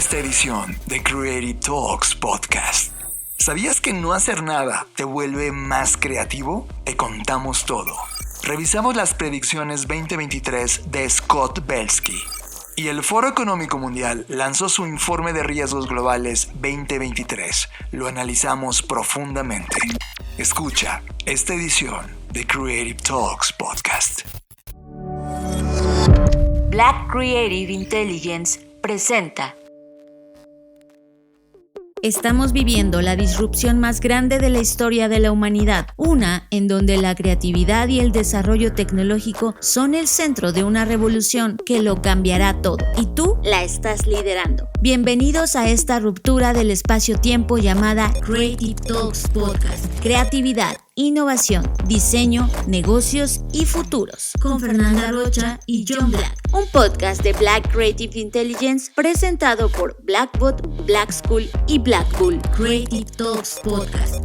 esta edición de Creative Talks Podcast. ¿Sabías que no hacer nada te vuelve más creativo? Te contamos todo. Revisamos las predicciones 2023 de Scott Belsky. Y el Foro Económico Mundial lanzó su informe de riesgos globales 2023. Lo analizamos profundamente. Escucha esta edición de Creative Talks Podcast. Black Creative Intelligence presenta. Estamos viviendo la disrupción más grande de la historia de la humanidad, una en donde la creatividad y el desarrollo tecnológico son el centro de una revolución que lo cambiará todo, y tú la estás liderando. Bienvenidos a esta ruptura del espacio-tiempo llamada Creative Talks Podcast. Creatividad, innovación, diseño, negocios y futuros. Con Fernanda Rocha y John Black. Un podcast de Black Creative Intelligence presentado por Blackbot, Black School y Black Bull. Creative Talks Podcast.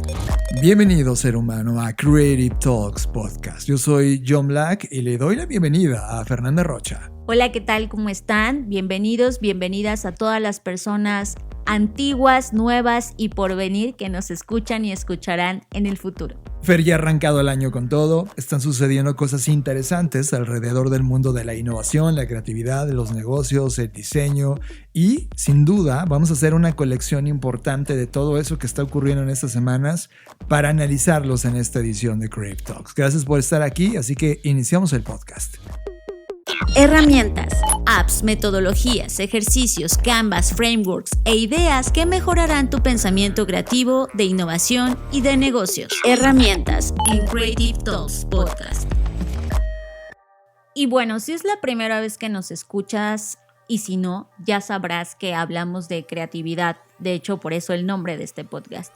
Bienvenido, ser humano, a Creative Talks Podcast. Yo soy John Black y le doy la bienvenida a Fernanda Rocha. Hola, ¿qué tal? ¿Cómo están? Bienvenidos, bienvenidas a todas las personas antiguas, nuevas y por venir que nos escuchan y escucharán en el futuro. Fer, ya ha arrancado el año con todo. Están sucediendo cosas interesantes alrededor del mundo de la innovación, la creatividad, de los negocios, el diseño y, sin duda, vamos a hacer una colección importante de todo eso que está ocurriendo en estas semanas para analizarlos en esta edición de Creative Talks. Gracias por estar aquí, así que iniciamos el podcast. Herramientas, apps, metodologías, ejercicios, canvas, frameworks e ideas que mejorarán tu pensamiento creativo, de innovación y de negocios. Herramientas en Creative Talks Podcast. Y bueno, si es la primera vez que nos escuchas y si no, ya sabrás que hablamos de creatividad. De hecho, por eso el nombre de este podcast.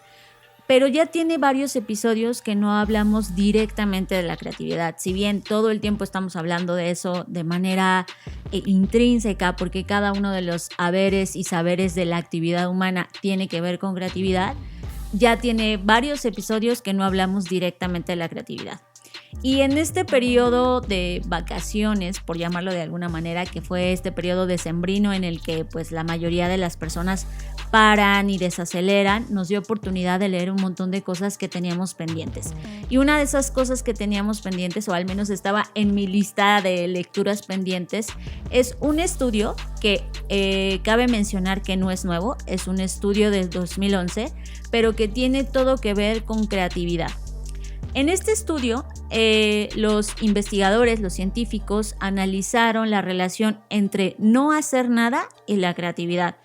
Pero ya tiene varios episodios que no hablamos directamente de la creatividad. Si bien todo el tiempo estamos hablando de eso de manera intrínseca, porque cada uno de los haberes y saberes de la actividad humana tiene que ver con creatividad, ya tiene varios episodios que no hablamos directamente de la creatividad. Y en este periodo de vacaciones, por llamarlo de alguna manera, que fue este periodo decembrino en el que pues la mayoría de las personas paran y desaceleran, nos dio oportunidad de leer un montón de cosas que teníamos pendientes. Y una de esas cosas que teníamos pendientes, o al menos estaba en mi lista de lecturas pendientes, es un estudio que cabe mencionar que no es nuevo, es un estudio del 2011, pero que tiene todo que ver con creatividad. En este estudio, los investigadores, los científicos, analizaron la relación entre no hacer nada y la creatividad.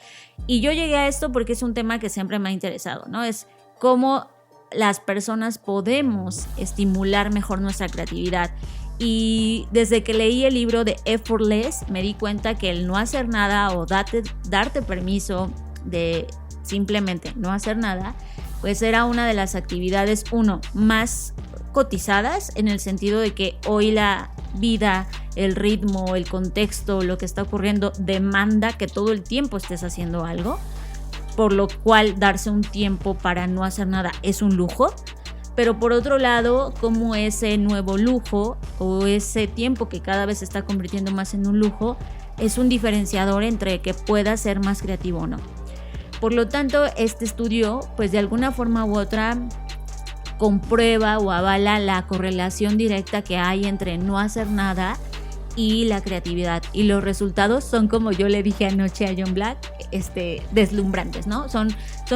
Y yo llegué a esto porque es un tema que siempre me ha interesado, ¿no? Es cómo las personas podemos estimular mejor nuestra creatividad. Y desde que leí el libro de Effortless, me di cuenta que el no hacer nada o darte permiso de simplemente no hacer nada, pues era una de las actividades, más cotizadas, en el sentido de que hoy la vida, el ritmo, el contexto, lo que está ocurriendo demanda que todo el tiempo estés haciendo algo, por lo cual darse un tiempo para no hacer nada es un lujo. Pero por otro lado, como ese nuevo lujo o ese tiempo que cada vez se está convirtiendo más en un lujo es un diferenciador entre que puedas ser más creativo o no. Por lo tanto, este estudio, pues de alguna forma u otra, comprueba o avala la correlación directa que hay entre no hacer nada y la creatividad. Y los resultados son, como yo le dije anoche a John Black, deslumbrantes, ¿no? Son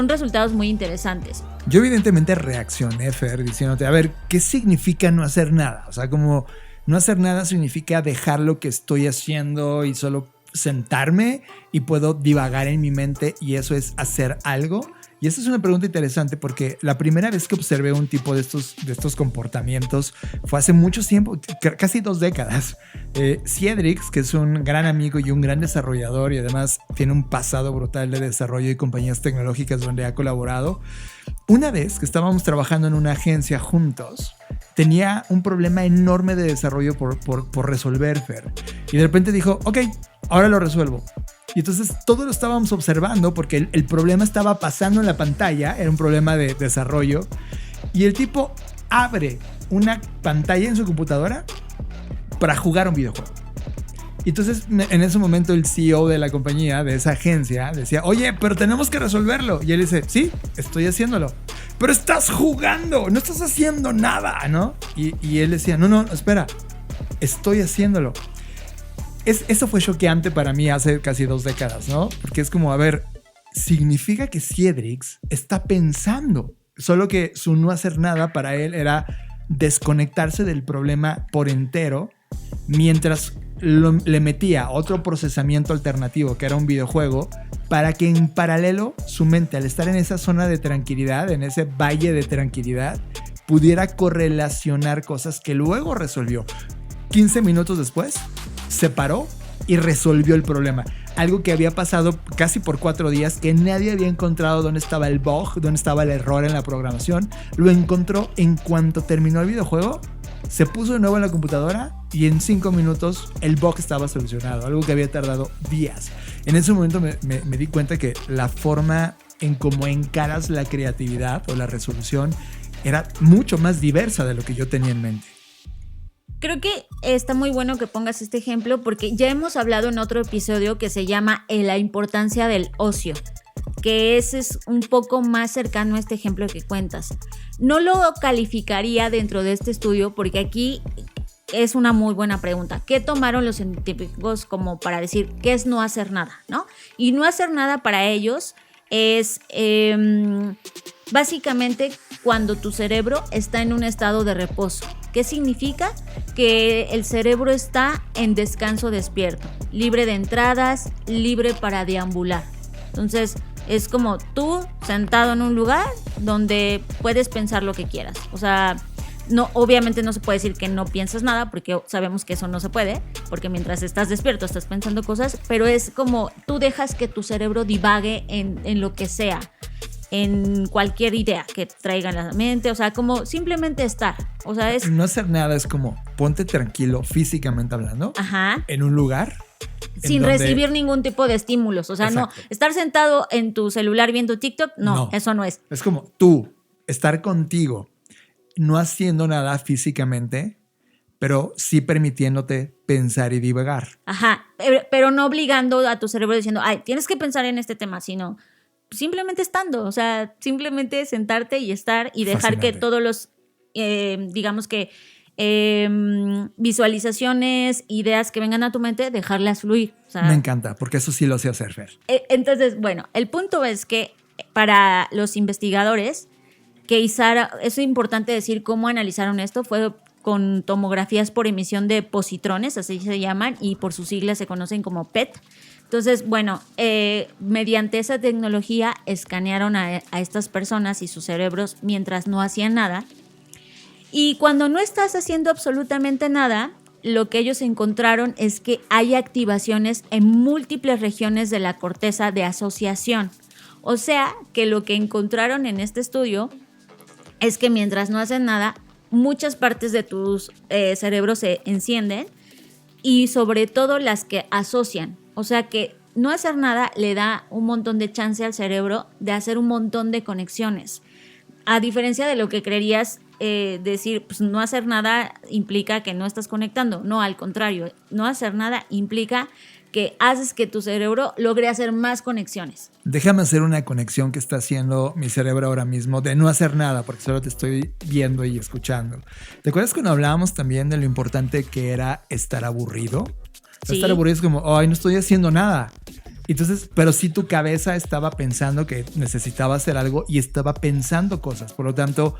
resultados muy interesantes. Yo evidentemente reaccioné, Fer, diciéndote, a ver, ¿qué significa no hacer nada? O sea, como no hacer nada significa dejar lo que estoy haciendo y solo sentarme y puedo divagar en mi mente y eso es hacer algo. Y esta es una pregunta interesante porque la primera vez que observé un tipo de estos comportamientos fue hace mucho tiempo, casi 2 décadas. Ciedrix, que es un gran amigo y un gran desarrollador y además tiene un pasado brutal de desarrollo y compañías tecnológicas donde ha colaborado. Una vez que estábamos trabajando en una agencia juntos, tenía un problema enorme de desarrollo por resolver, Fer. Y de repente dijo, ok, ahora lo resuelvo. Y entonces todo lo estábamos observando porque el problema estaba pasando en la pantalla, era un problema de desarrollo. Y el tipo abre una pantalla en su computadora para jugar un videojuego. Y entonces en ese momento el CEO de la compañía, de esa agencia, decía, oye, pero tenemos que resolverlo. Y él dice, sí, estoy haciéndolo. Pero estás jugando, no estás haciendo nada, ¿no? Y él decía, no, espera, estoy haciéndolo. Eso fue choqueante para mí hace casi 2 décadas, ¿no? Porque es como, a ver, significa que Ciedrix está pensando, solo que su no hacer nada para él era desconectarse del problema por entero, mientras le metía otro procesamiento alternativo, que era un videojuego, para que en paralelo su mente, al estar en esa zona de tranquilidad, en ese valle de tranquilidad, pudiera correlacionar cosas que luego resolvió. 15 minutos después, se paró y resolvió el problema. Algo que había pasado casi por 4 días, que nadie había encontrado dónde estaba el bug, dónde estaba el error en la programación. Lo encontró en cuanto terminó el videojuego, se puso de nuevo en la computadora y en 5 minutos el bug estaba solucionado, algo que había tardado días. En ese momento me di cuenta que la forma en cómo encaras la creatividad o la resolución era mucho más diversa de lo que yo tenía en mente. Creo que está muy bueno que pongas este ejemplo porque ya hemos hablado en otro episodio que se llama la importancia del ocio, que ese es un poco más cercano a este ejemplo que cuentas. No lo calificaría dentro de este estudio porque aquí es una muy buena pregunta. ¿Qué tomaron los científicos como para decir qué es no hacer nada, ¿no? Y no hacer nada para ellos es básicamente cuando tu cerebro está en un estado de reposo. ¿Qué significa? Que el cerebro está en descanso despierto, libre de entradas, libre para deambular. Entonces, es como tú sentado en un lugar donde puedes pensar lo que quieras. O sea, no, obviamente no se puede decir que no piensas nada porque sabemos que eso no se puede, porque mientras estás despierto estás pensando cosas, pero es como tú dejas que tu cerebro divague en lo que sea, en cualquier idea que traiga en la mente, o sea, como simplemente estar. O sea, es... No hacer nada es como ponte tranquilo físicamente hablando. Ajá. En un lugar sin recibir ningún tipo de estímulos. O sea, exacto. No, estar sentado en tu celular viendo TikTok, no, eso no es. Es como tú, estar contigo, no haciendo nada físicamente, pero sí permitiéndote pensar y divagar. Ajá, pero no obligando a tu cerebro diciendo, ay, tienes que pensar en este tema, sino simplemente estando, o sea, simplemente sentarte y estar y dejar que todos los, digamos que, visualizaciones, ideas que vengan a tu mente, dejarlas fluir. O sea, me encanta, porque eso sí lo sé hacer, Fer. Entonces, bueno, el punto es que para los investigadores, que es importante decir cómo analizaron esto, fue con tomografías por emisión de positrones, así se llaman, y por sus siglas se conocen como PET. Entonces, bueno, mediante esa tecnología escanearon a estas personas y sus cerebros mientras no hacían nada. Y cuando no estás haciendo absolutamente nada, lo que ellos encontraron es que hay activaciones en múltiples regiones de la corteza de asociación. O sea, que lo que encontraron en este estudio es que mientras no hacen nada, muchas partes de tus cerebros se encienden y sobre todo las que asocian. O sea que no hacer nada le da un montón de chance al cerebro de hacer un montón de conexiones. A diferencia de lo que creerías decir, pues no hacer nada implica que no estás conectando. No, al contrario, no hacer nada implica que haces que tu cerebro logre hacer más conexiones. Déjame hacer una conexión que está haciendo mi cerebro ahora mismo de no hacer nada, porque solo te estoy viendo y escuchando. ¿Te acuerdas cuando hablábamos también de lo importante que era estar aburrido? Sí. Estar aburrido es como, ay, no estoy haciendo nada. Entonces, pero sí tu cabeza estaba pensando que necesitaba hacer algo y estaba pensando cosas. Por lo tanto,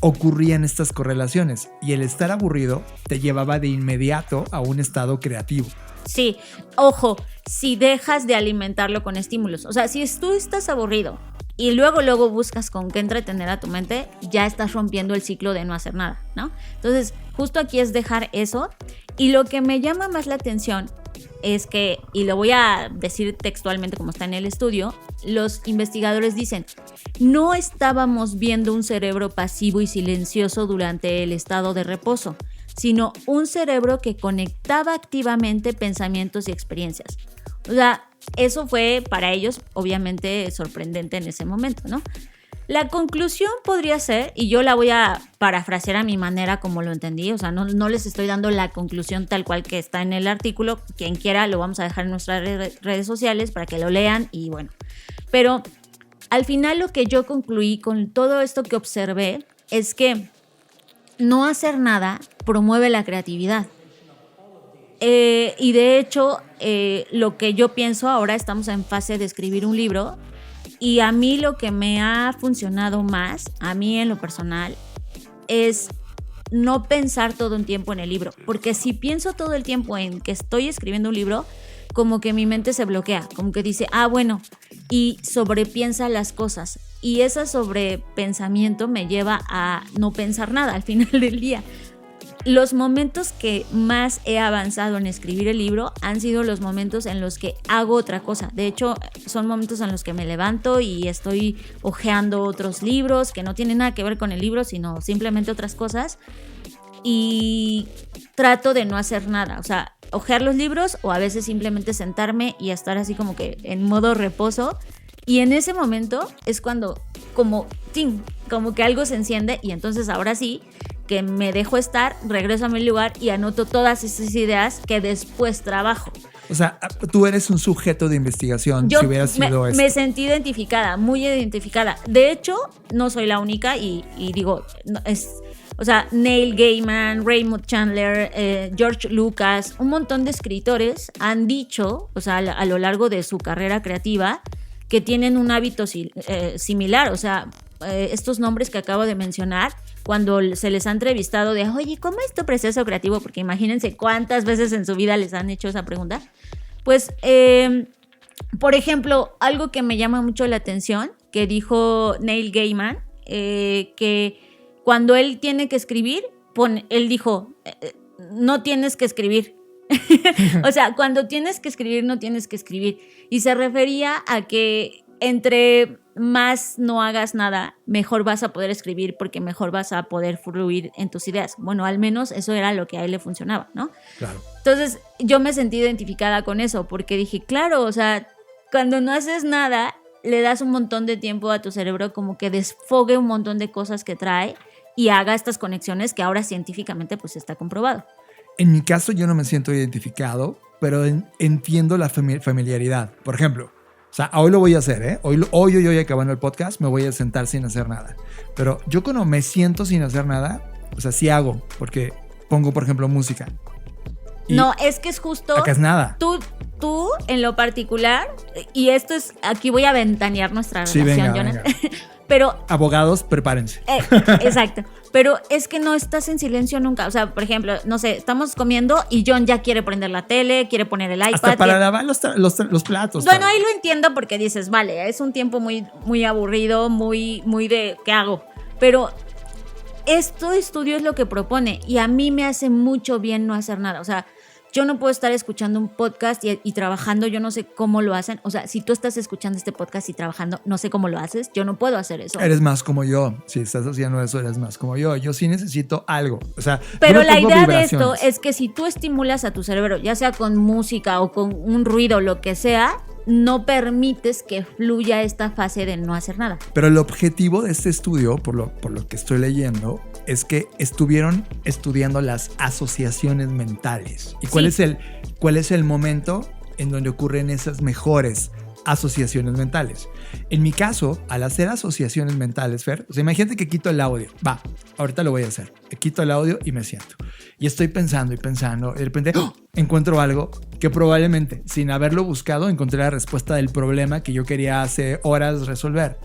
ocurrían estas correlaciones y el estar aburrido te llevaba de inmediato a un estado creativo. Sí, ojo, si dejas de alimentarlo con estímulos. O sea, si tú estás aburrido y luego buscas con qué entretener a tu mente, ya estás rompiendo el ciclo de no hacer nada, ¿no? Entonces, justo aquí es dejar eso. Y lo que me llama más la atención es que, y lo voy a decir textualmente como está en el estudio, los investigadores dicen, no estábamos viendo un cerebro pasivo y silencioso durante el estado de reposo, sino un cerebro que conectaba activamente pensamientos y experiencias. O sea, eso fue para ellos obviamente sorprendente en ese momento, ¿no? La conclusión podría ser, y yo la voy a parafrasear a mi manera como lo entendí, o sea, no les estoy dando la conclusión tal cual que está en el artículo, quien quiera lo vamos a dejar en nuestras redes sociales para que lo lean y bueno, pero al final lo que yo concluí con todo esto que observé es que no hacer nada promueve la creatividad. Y de hecho, lo que yo pienso ahora, estamos en fase de escribir un libro. Y a mí lo que me ha funcionado más, a mí en lo personal, es no pensar todo el tiempo en el libro. Porque si pienso todo el tiempo en que estoy escribiendo un libro, como que mi mente se bloquea, como que dice, bueno, y sobrepiensa las cosas. Y ese sobrepensamiento me lleva a no pensar nada al final del día. Los momentos que más he avanzado en escribir el libro han sido los momentos en los que hago otra cosa. De hecho, son momentos en los que me levanto y estoy hojeando otros libros que no tienen nada que ver con el libro, sino simplemente otras cosas. Y trato de no hacer nada. O sea, hojear los libros o a veces simplemente sentarme y estar así como que en modo reposo. Y en ese momento es cuando como que algo se enciende y entonces ahora sí que me dejo estar, regreso a mi lugar y anoto todas esas ideas que después trabajo. O sea, tú eres un sujeto de investigación. Yo si hubiera sido me sentí identificada, muy identificada. De hecho, no soy la única y digo, o sea, Neil Gaiman, Raymond Chandler, George Lucas, un montón de escritores han dicho, o sea, a lo largo de su carrera creativa, que tienen un hábito similar. O sea, estos nombres que acabo de mencionar, cuando se les ha entrevistado de, oye, ¿cómo es tu proceso creativo? Porque imagínense cuántas veces en su vida les han hecho esa pregunta. Pues, por ejemplo, algo que me llama mucho la atención, que dijo Neil Gaiman, que cuando él tiene que escribir, él dijo, no tienes que escribir. O sea, cuando tienes que escribir, no tienes que escribir. Y se refería a que entre más no hagas nada, mejor vas a poder escribir porque mejor vas a poder fluir en tus ideas. Bueno, al menos eso era lo que a él le funcionaba, ¿no? Claro. Entonces, yo me sentí identificada con eso porque dije, claro, o sea, cuando no haces nada, le das un montón de tiempo a tu cerebro como que desfogue un montón de cosas que trae y haga estas conexiones que ahora científicamente pues está comprobado. En mi caso yo no me siento identificado, pero entiendo la familiaridad. Por ejemplo, o sea, hoy lo voy a hacer, ¿eh? Hoy acabando el podcast, me voy a sentar sin hacer nada. Pero yo cuando me siento sin hacer nada, o sea, sí hago, porque pongo, por ejemplo, música. No, es que es justo... Acá es nada. Tú, en lo particular, y esto es... Aquí voy a ventanear nuestra relación, Jonas. Venga. Pero... Abogados, prepárense. Exacto. Pero es que no estás en silencio nunca. O sea, por ejemplo, no sé, estamos comiendo y John ya quiere prender la tele, quiere poner el iPad. Hasta para lavar los platos. Bueno, ahí lo entiendo porque dices, vale, es un tiempo muy, muy aburrido, muy de ¿qué hago? Pero este estudio es lo que propone y a mí me hace mucho bien no hacer nada. O sea, yo no puedo estar escuchando un podcast y trabajando, yo no sé cómo lo hacen. O sea, si tú estás escuchando este podcast y trabajando, no sé cómo lo haces, yo no puedo hacer eso. Eres más como yo. Si estás haciendo eso, eres más como yo. Yo sí necesito algo. O sea, pero la idea de esto es que si tú estimulas a tu cerebro, ya sea con música o con un ruido, lo que sea, no permites que fluya esta fase de no hacer nada. Pero el objetivo de este estudio, por lo que estoy leyendo, es que estuvieron estudiando las asociaciones mentales. ¿Y cuál es el momento en donde ocurren esas mejores asociaciones mentales? En mi caso, al hacer asociaciones mentales, Fer, o sea, imagínate que quito el audio. Ahorita lo voy a hacer. Quito el audio y me siento. Y estoy pensando y pensando. Y de repente encuentro algo que probablemente, sin haberlo buscado, encontré la respuesta del problema que yo quería hace horas resolver.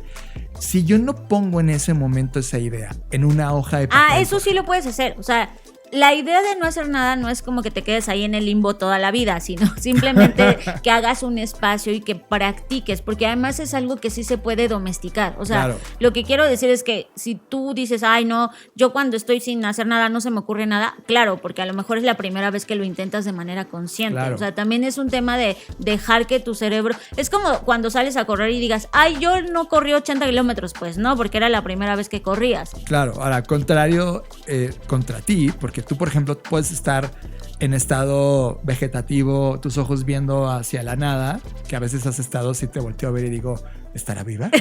Si yo no pongo en ese momento esa idea en una hoja de papel... eso sí lo puedes hacer. O sea, la idea de no hacer nada no es como que te quedes ahí en el limbo toda la vida, sino simplemente que hagas un espacio y que practiques, porque además es algo que sí se puede domesticar. O sea, claro. Lo que quiero decir es que si tú dices, ay no, yo cuando estoy sin hacer nada no se me ocurre nada, claro, porque a lo mejor es la primera vez que lo intentas de manera consciente. Claro. O sea, también es un tema de dejar que tu cerebro... Es como cuando sales a correr y digas, ay, yo no corrí 80 kilómetros, pues no, porque era la primera vez que corrías. Claro, ahora, contrario contra ti, porque tú, por ejemplo, puedes estar en estado vegetativo, tus ojos viendo hacia la nada, que a veces has estado, si te volteo a ver y digo, ¿estará viva?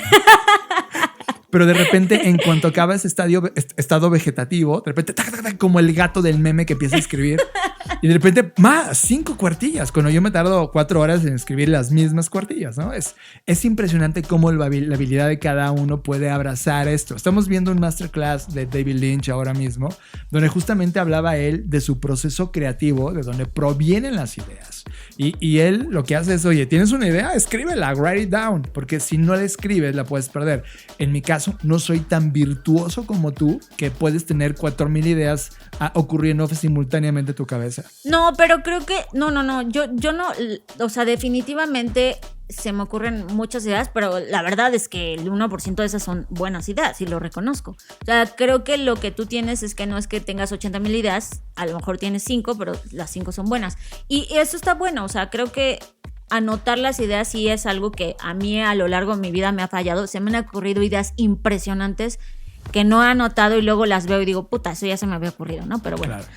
pero de repente en cuanto acaba ese estado vegetativo, de repente como el gato del meme que empieza a escribir y de repente más 5 cuartillas, cuando yo me tardo 4 horas en escribir las mismas cuartillas, ¿no? Es impresionante cómo la habilidad de cada uno puede abrazar esto. Estamos viendo un masterclass de David Lynch ahora mismo, donde justamente hablaba él de su proceso creativo, de donde provienen las ideas. Y él lo que hace es, oye, ¿tienes una idea? Escríbela, write it down, porque si no la escribes la puedes perder. En mi caso, no soy tan virtuoso como tú, que puedes tener 4,000 ideas ocurriendo simultáneamente en tu cabeza. No, pero creo que, no, yo no, o sea, definitivamente se me ocurren muchas ideas, pero la verdad es que el 1% de esas son buenas ideas y lo reconozco. O sea, creo que lo que tú tienes es que no es que tengas 80,000 ideas, a lo mejor tienes 5, pero las 5 son buenas. Y eso está bueno, o sea, creo que anotar las ideas sí es algo que a mí a lo largo de mi vida me ha fallado. Se me han ocurrido ideas impresionantes que no he anotado y luego las veo y digo, puta, eso ya se me había ocurrido, ¿no? Pero bueno, claro.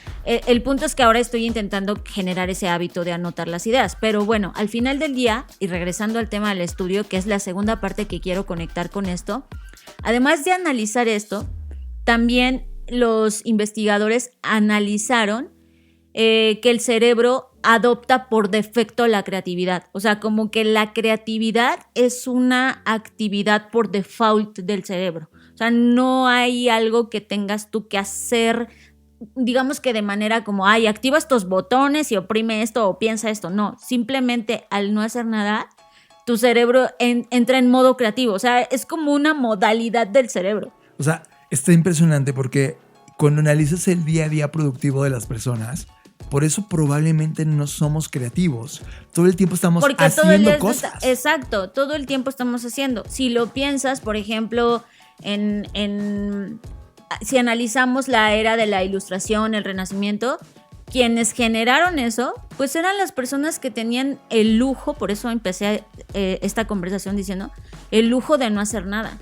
El punto es que ahora estoy intentando generar ese hábito de anotar las ideas. Pero bueno, al final del día, y regresando al tema del estudio, que es la segunda parte que quiero conectar con esto, además de analizar esto, también los investigadores analizaron que el cerebro adopta por defecto la creatividad. O sea, como que la creatividad es una actividad por default del cerebro. O sea, no hay algo que tengas tú que hacer, digamos que de manera como, ay, activa estos botones y oprime esto o piensa esto. No, simplemente al no hacer nada, tu cerebro entra en modo creativo. O sea, es como una modalidad del cerebro. O sea, está impresionante porque cuando analizas el día a día productivo de las personas, por eso probablemente no somos creativos. Todo el tiempo estamos haciendo cosas. Exacto, todo el tiempo estamos haciendo. Si lo piensas, por ejemplo, si analizamos la era de la Ilustración, el Renacimiento, quienes generaron eso, pues eran las personas que tenían el lujo, por eso empecé esta conversación diciendo, el lujo de no hacer nada,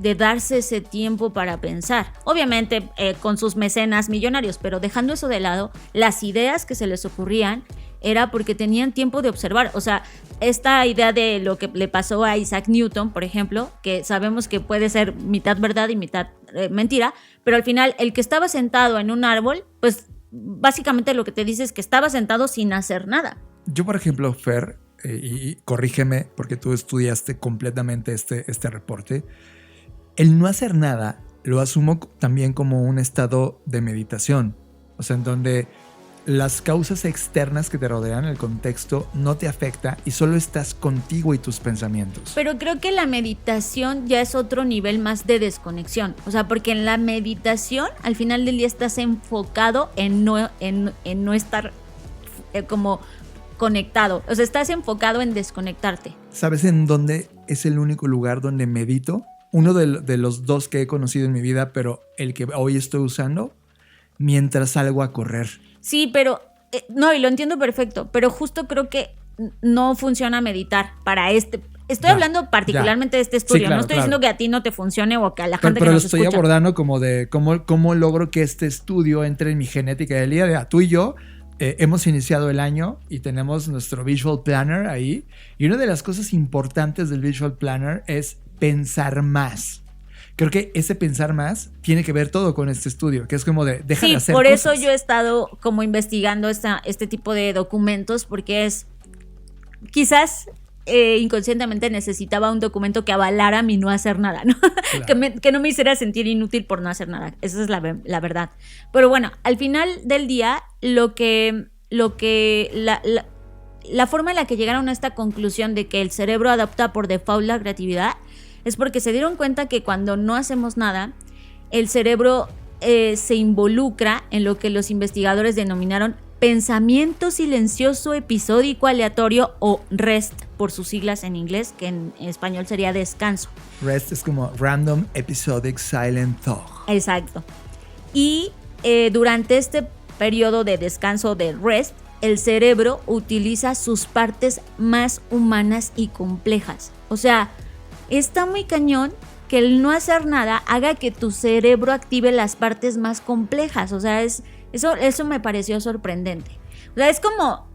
de darse ese tiempo para pensar. Obviamente con sus mecenas millonarios, pero dejando eso de lado, las ideas que se les ocurrían era porque tenían tiempo de observar. O sea, esta idea de lo que le pasó a Isaac Newton, por ejemplo, que sabemos que puede ser mitad verdad y mitad mentira, pero al final el que estaba sentado en un árbol, pues básicamente lo que te dice es que estaba sentado sin hacer nada. Yo, por ejemplo, Fer, y corrígeme porque tú estudiaste completamente este reporte, el no hacer nada lo asumo también como un estado de meditación, o sea, en donde las causas externas que te rodean, el contexto, no te afecta y solo estás contigo y tus pensamientos. Pero creo que la meditación ya es otro nivel más de desconexión. O sea, porque en la meditación, al final del día estás enfocado en no estar como conectado. O sea, estás enfocado en desconectarte. ¿Sabes en dónde es el único lugar donde medito? Uno de los 2 que he conocido en mi vida, pero el que hoy estoy usando, mientras salgo a correr. Sí, pero no, y lo entiendo perfecto, pero justo creo que no funciona meditar para estoy hablando particularmente de este estudio, sí, claro, no estoy diciendo que a ti no te funcione o que a la gente que nos escucha. Pero lo estoy abordando como de cómo logro que este estudio entre en mi genética del día de tú y yo. Hemos iniciado el año y tenemos nuestro Visual Planner ahí, y una de las cosas importantes del Visual Planner es pensar más. Creo que ese pensar más tiene que ver todo con este estudio, que es como de deja de hacer cosas. Sí, por eso yo he estado como investigando este tipo de documentos, porque es quizás inconscientemente necesitaba un documento que avalara mi no hacer nada, ¿no? Claro. que no me hiciera sentir inútil por no hacer nada. Esa es la verdad. Pero bueno, al final del día, la forma en la que llegaron a esta conclusión de que el cerebro adapta por default la creatividad es porque se dieron cuenta que cuando no hacemos nada, el cerebro se involucra en lo que los investigadores denominaron pensamiento silencioso episódico aleatorio, o REST por sus siglas en inglés, que en español sería descanso. REST es como Random Episodic Silent Thought. Exacto. Y durante este periodo de descanso de REST, el cerebro utiliza sus partes más humanas y complejas. O sea, está muy cañón que el no hacer nada haga que tu cerebro active las partes más complejas. O sea, eso me pareció sorprendente. O sea, es como,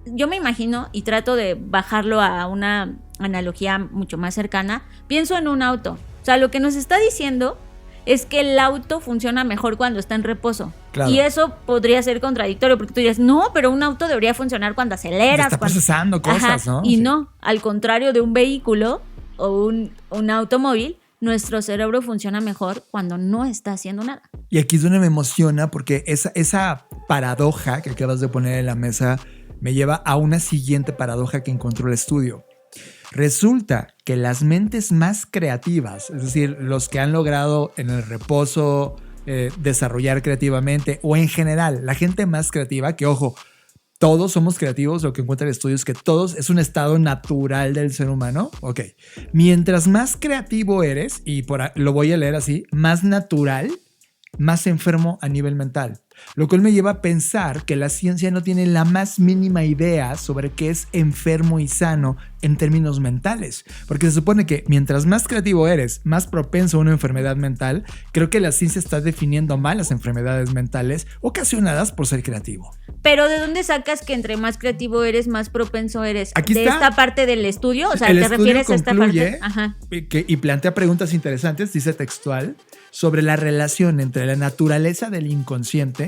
yo me imagino, y trato de bajarlo a una analogía mucho más cercana, pienso en un auto. O sea, lo que nos está diciendo es que el auto funciona mejor cuando está en reposo. Claro. Y eso podría ser contradictorio, porque tú dirías, no, pero un auto debería funcionar cuando aceleras. Está procesando cosas, ¿no? Y Sí. no, al contrario de un vehículo o un automóvil, nuestro cerebro funciona mejor cuando no está haciendo nada. Y aquí es donde me emociona porque esa paradoja que acabas de poner en la mesa me lleva a una siguiente paradoja que encontró el estudio. Resulta que las mentes más creativas, es decir, los que han logrado en el reposo desarrollar creativamente o en general, la gente más creativa, que ojo, todos somos creativos, lo que encuentra el estudio es que todos es un estado natural del ser humano. Ok, mientras más creativo eres, y lo voy a leer así, más natural, más enfermo a nivel mental. Lo cual me lleva a pensar que la ciencia no tiene la más mínima idea sobre qué es enfermo y sano en términos mentales. Porque se supone que mientras más creativo eres, más propenso a una enfermedad mental. Creo que la ciencia está definiendo mal las enfermedades mentales ocasionadas por ser creativo. Pero ¿de dónde sacas que entre más creativo eres, más propenso eres? Aquí ¿De está. esta parte del estudio? O sea, El ¿te estudio refieres a esta concluye parte? Ajá. y plantea preguntas interesantes, dice textual, sobre la relación entre la naturaleza del inconsciente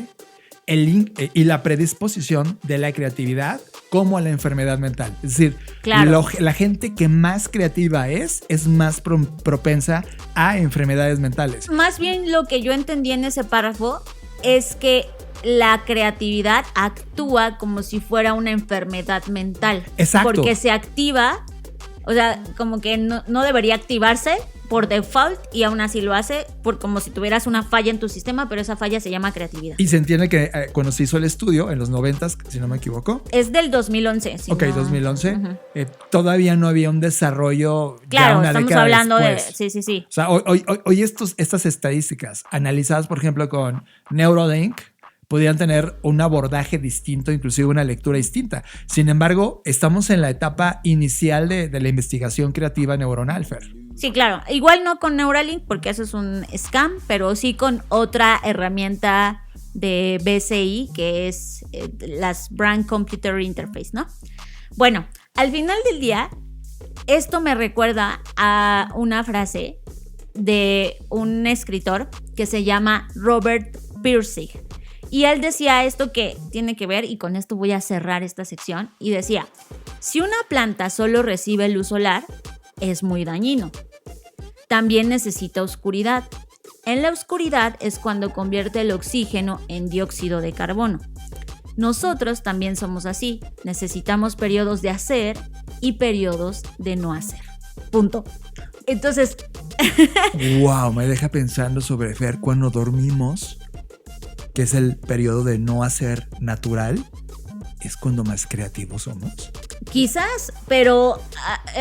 y la predisposición de la creatividad como a la enfermedad mental. Es decir, Claro. la gente que más creativa es más propensa a enfermedades mentales. Más bien lo que yo entendí en ese párrafo es que la creatividad actúa como si fuera una enfermedad mental. Exacto. Porque se activa, o sea, como que no debería activarse por default y aún así lo hace como si tuvieras una falla en tu sistema, pero esa falla se llama creatividad. Y se entiende que cuando se hizo el estudio, en los 90s, si no me equivoco. Es del 2011. Si Ok, no, 2011. Uh-huh. Todavía no había un desarrollo. Claro, ya una estamos década hablando después. Sí. O sea, hoy estas estadísticas analizadas, por ejemplo, con Neuralink, podrían tener un abordaje distinto, inclusive una lectura distinta. Sin embargo, estamos en la etapa inicial de la investigación creativa neuronal, Fer. Sí, claro. Igual no con Neuralink, porque eso es un scam, pero sí con otra herramienta de BCI, que es las Brain Computer Interface, ¿no? Bueno, al final del día, esto me recuerda a una frase de un escritor que se llama Robert Pirsig. Y él decía esto que tiene que ver, y con esto voy a cerrar esta sección, y decía, si una planta solo recibe luz solar, es muy dañino. También necesita oscuridad. En la oscuridad es cuando convierte el oxígeno en dióxido de carbono. Nosotros también somos así. Necesitamos periodos de hacer y periodos de no hacer. Punto. Entonces... Wow, me deja pensando sobre, Fer, cuando dormimos, que es el periodo de no hacer natural, es cuando más creativos somos. Quizás, pero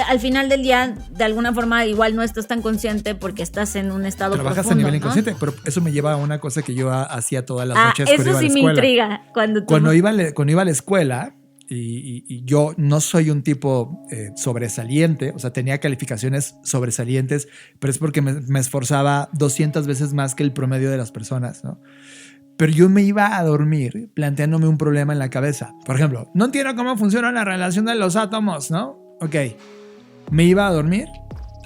al final del día, de alguna forma, igual no estás tan consciente porque estás en un estado Trabajas profundo, a nivel ¿no? inconsciente, pero eso me lleva a una cosa que yo hacía todas las noches cuando eso iba a la sí me escuela. intriga. Cuando Iba a la escuela, y yo no soy un tipo sobresaliente, o sea, tenía calificaciones sobresalientes, pero es porque me esforzaba 200 veces más que el promedio de las personas, ¿no? Pero yo me iba a dormir planteándome un problema en la cabeza. Por ejemplo, no entiendo cómo funciona la relación de los átomos, ¿no? Ok, me iba a dormir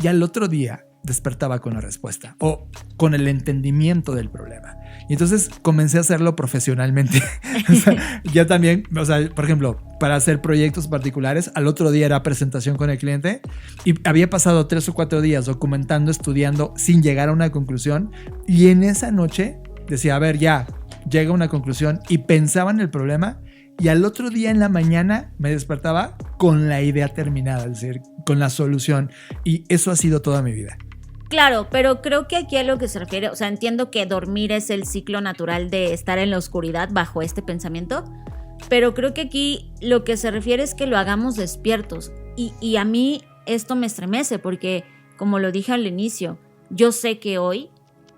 y al otro día despertaba con la respuesta o con el entendimiento del problema. Y entonces comencé a hacerlo profesionalmente. O sea, ya también, o sea, por ejemplo, para hacer proyectos particulares, al otro día era presentación con el cliente y había pasado 3 o 4 días documentando, estudiando sin llegar a una conclusión. Y en esa noche decía, a ver, ya, llega a una conclusión y pensaba en el problema y al otro día en la mañana me despertaba con la idea terminada, es decir, con la solución. Y eso ha sido toda mi vida. Claro, pero creo que aquí a lo que se refiere, o sea, entiendo que dormir es el ciclo natural de estar en la oscuridad bajo este pensamiento, pero creo que aquí lo que se refiere es que lo hagamos despiertos. Y a mí esto me estremece porque, como lo dije al inicio, yo sé que hoy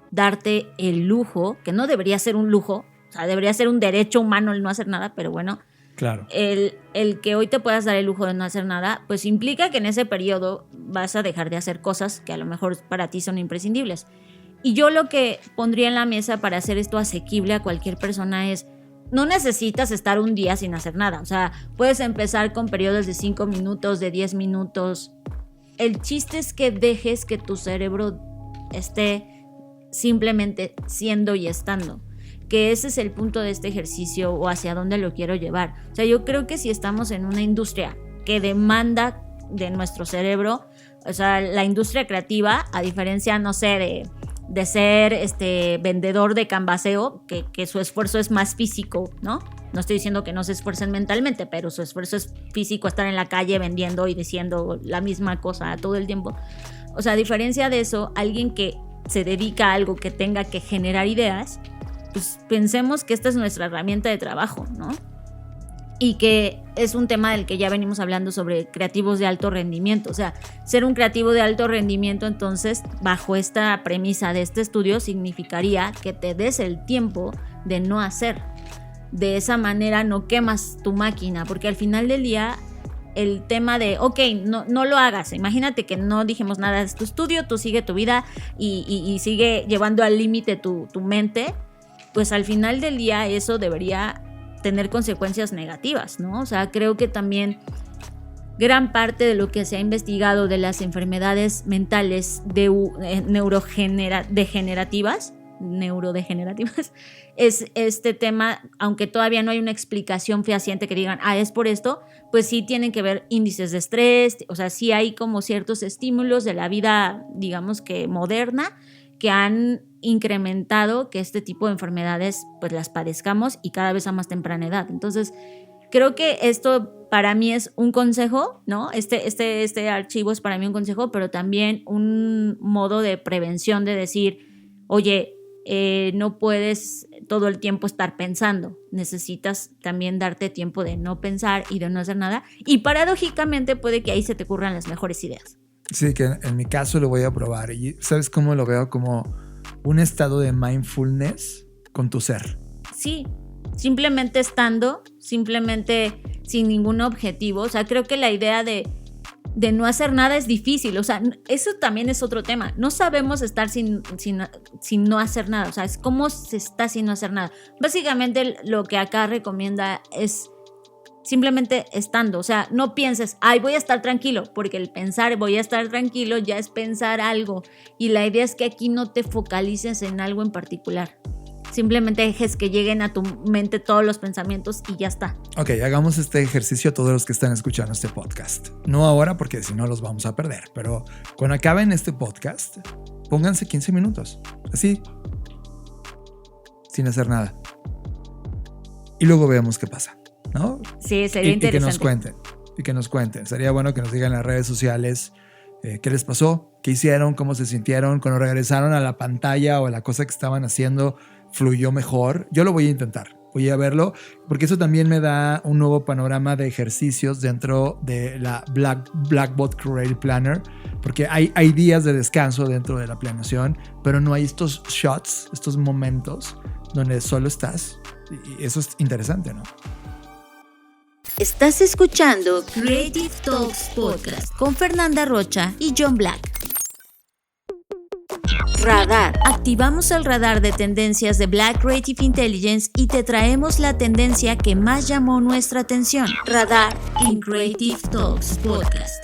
darte el lujo, que no debería ser un lujo, o sea, debería ser un derecho humano el no hacer nada, pero bueno, Claro. El que hoy te puedas dar el lujo de no hacer nada, pues implica que en ese periodo vas a dejar de hacer cosas que a lo mejor para ti son imprescindibles. Y yo lo que pondría en la mesa para hacer esto asequible a cualquier persona es, no necesitas estar un día sin hacer nada. O sea, puedes empezar con periodos de 5 minutos, de 10 minutos. El chiste es que dejes que tu cerebro esté simplemente siendo y estando. Que ese es el punto de este ejercicio o hacia dónde lo quiero llevar. O sea, yo creo que si estamos en una industria que demanda de nuestro cerebro, o sea, la industria creativa, a diferencia, no sé, de ser vendedor de canvaseo, que su esfuerzo es más físico, ¿no? No estoy diciendo que no se esfuercen mentalmente, pero su esfuerzo es físico, estar en la calle vendiendo y diciendo la misma cosa todo el tiempo. O sea, a diferencia de eso, alguien que se dedica a algo que tenga que generar ideas, pues pensemos que esta es nuestra herramienta de trabajo, ¿no? Y que es un tema del que ya venimos hablando sobre creativos de alto rendimiento. O sea, ser un creativo de alto rendimiento, entonces, bajo esta premisa de este estudio, significaría que te des el tiempo de no hacer. De esa manera no quemas tu máquina, porque al final del día el tema de, ok, no lo hagas. Imagínate que no dijimos nada de tu estudio, tú sigue tu vida y sigue llevando al límite tu mente. Pues al final del día eso debería tener consecuencias negativas, ¿no? O sea, creo que también gran parte de lo que se ha investigado de las enfermedades mentales neurodegenerativas es este tema, aunque todavía no hay una explicación fehaciente que digan, es por esto, pues sí tienen que ver índices de estrés, o sea, sí hay como ciertos estímulos de la vida, digamos que moderna, que han incrementado que este tipo de enfermedades pues las padezcamos y cada vez a más temprana edad. Entonces, creo que esto para mí es un consejo, ¿no? Este archivo es para mí un consejo, pero también un modo de prevención de decir, oye, no puedes todo el tiempo estar pensando, necesitas también darte tiempo de no pensar y de no hacer nada, y paradójicamente puede que ahí se te ocurran las mejores ideas. Sí, que en mi caso lo voy a probar. Y ¿sabes cómo lo veo? Como un estado de mindfulness con tu ser. Sí, simplemente estando, simplemente sin ningún objetivo. O sea, creo que la idea de no hacer nada es difícil. O sea, eso también es otro tema. No sabemos estar sin no hacer nada. O sea, es cómo se está sin no hacer nada. Básicamente lo que acá recomienda es simplemente estando. O sea, no pienses, voy a estar tranquilo, porque el pensar voy a estar tranquilo ya es pensar algo. Y la idea es que aquí no te focalices en algo en particular. Simplemente dejes que lleguen a tu mente todos los pensamientos y ya está. Ok, hagamos este ejercicio a todos los que están escuchando este podcast. No ahora, porque si no los vamos a perder, pero cuando acaben este podcast, pónganse 15 minutos, así, sin hacer nada. Y luego veamos qué pasa, ¿no? Sí, sería interesante. Y que nos cuenten. Sería bueno que nos digan en las redes sociales qué les pasó, qué hicieron, cómo se sintieron, cuando regresaron a la pantalla o a la cosa que estaban haciendo, fluyó mejor. Yo lo voy a intentar, voy a verlo, porque eso también me da un nuevo panorama de ejercicios dentro de la Blackboard Creative Planner, porque hay días de descanso dentro de la planeación, pero no hay estos shots, estos momentos donde solo estás, y eso es interesante, ¿no? Estás escuchando Creative Talks Podcast con Fernanda Rocha y John Black. Radar. Activamos el radar de tendencias de Black Creative Intelligence y te traemos la tendencia que más llamó nuestra atención. Radar en Creative Talks Podcast.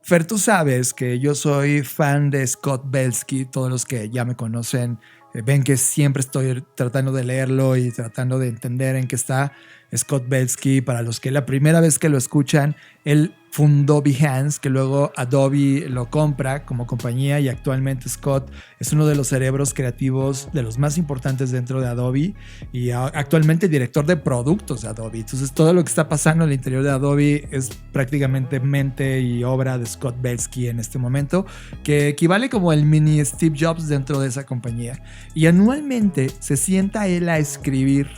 Fer, tú sabes que yo soy fan de Scott Belsky. Todos los que ya me conocen ven que siempre estoy tratando de leerlo y tratando de entender en qué está Scott Belsky. Para los que la primera vez que lo escuchan, él fundó Behance, que luego Adobe lo compra como compañía, y actualmente Scott es uno de los cerebros creativos de los más importantes dentro de Adobe y actualmente director de productos de Adobe. Entonces todo lo que está pasando al interior de Adobe es prácticamente mente y obra de Scott Belsky en este momento, que equivale como el mini Steve Jobs dentro de esa compañía. Y anualmente se sienta él a escribir.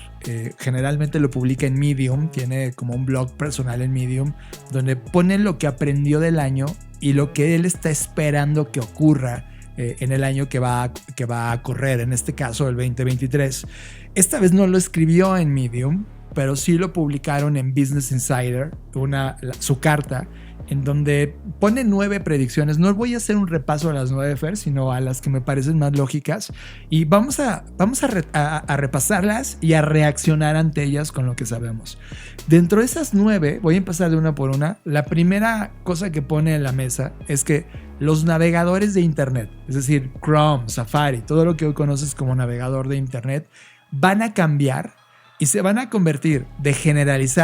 Generalmente lo publica en Medium, tiene como un blog personal en Medium donde pone lo que aprendió del año y lo que él está esperando que ocurra en el año que va a correr, en este caso el 2023. Esta vez no lo escribió en Medium, pero sí lo publicaron en Business Insider, su carta, en donde pone 9 predicciones. No voy a hacer un repaso a las 9, Fer, sino a las que me parecen más lógicas. Y vamos a repasarlas y a reaccionar ante ellas con lo que sabemos. Dentro de esas 9, voy a empezar de una por una. La primera cosa que pone en la mesa es que los navegadores de Internet, es decir, Chrome, Safari, todo lo que hoy conoces como navegador de Internet, van a cambiar y se van a convertir de generales,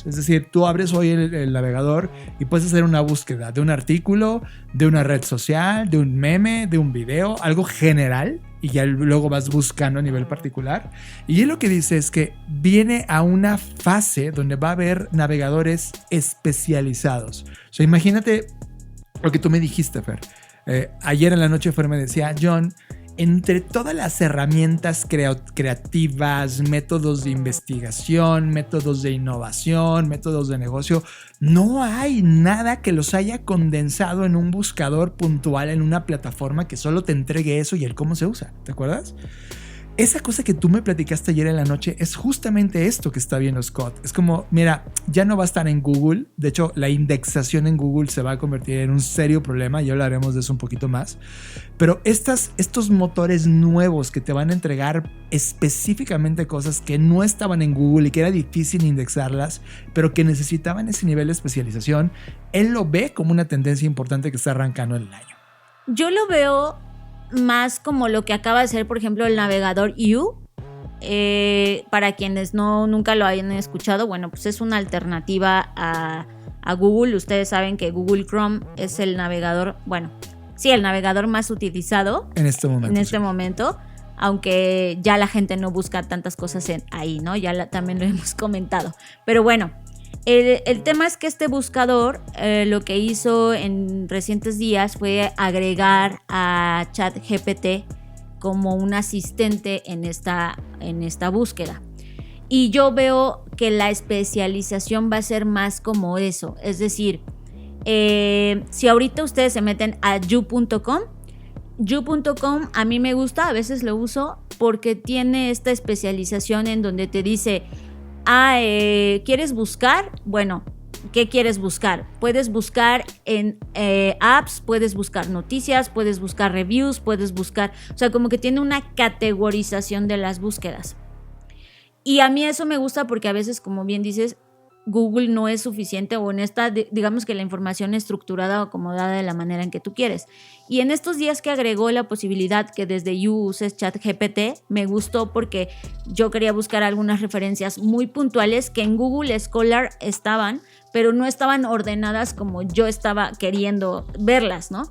es decir, tú abres hoy el navegador y puedes hacer una búsqueda de un artículo, de una red social, de un meme, de un video, algo general, y ya luego vas buscando a nivel particular. Y él lo que dice es que viene a una fase donde va a haber navegadores especializados. O sea, imagínate lo que tú me dijiste, Fer. Ayer en la noche Fer me decía, John, entre todas las herramientas creativas, métodos de investigación, métodos de innovación, métodos de negocio, no hay nada que los haya condensado en un buscador puntual en una plataforma que solo te entregue eso y el cómo se usa. ¿Te acuerdas? Esa cosa que tú me platicaste ayer en la noche es justamente esto que está viendo Scott. Es como, mira, ya no va a estar en Google. De hecho, la indexación en Google se va a convertir en un serio problema. Ya hablaremos de eso un poquito más. Pero estos motores nuevos que te van a entregar específicamente cosas que no estaban en Google y que era difícil indexarlas, pero que necesitaban ese nivel de especialización, él lo ve como una tendencia importante que está arrancando en el año. Yo lo veo más como lo que acaba de ser, por ejemplo, el navegador You. Para quienes nunca lo hayan escuchado, bueno, pues es una alternativa a Google. Ustedes saben que Google Chrome es el navegador, bueno, sí, el navegador más utilizado en este momento, aunque ya la gente no busca tantas cosas ahí, ¿no? Ya también lo hemos comentado. Pero bueno, el tema es que este buscador lo que hizo en recientes días fue agregar a ChatGPT como un asistente en esta búsqueda. Y yo veo que la especialización va a ser más como eso. Es decir, si ahorita ustedes se meten a you.com a mí me gusta, a veces lo uso porque tiene esta especialización en donde te dice... ¿quieres buscar? Bueno, ¿qué quieres buscar? Puedes buscar en apps, puedes buscar noticias, puedes buscar reviews, puedes buscar... O sea, como que tiene una categorización de las búsquedas. Y a mí eso me gusta porque a veces, como bien dices, Google no es suficiente o en esta, digamos que la información estructurada o acomodada de la manera en que tú quieres. Y en estos días que agregó la posibilidad que desde You uses ChatGPT, me gustó porque yo quería buscar algunas referencias muy puntuales que en Google Scholar estaban, pero no estaban ordenadas como yo estaba queriendo verlas, ¿no?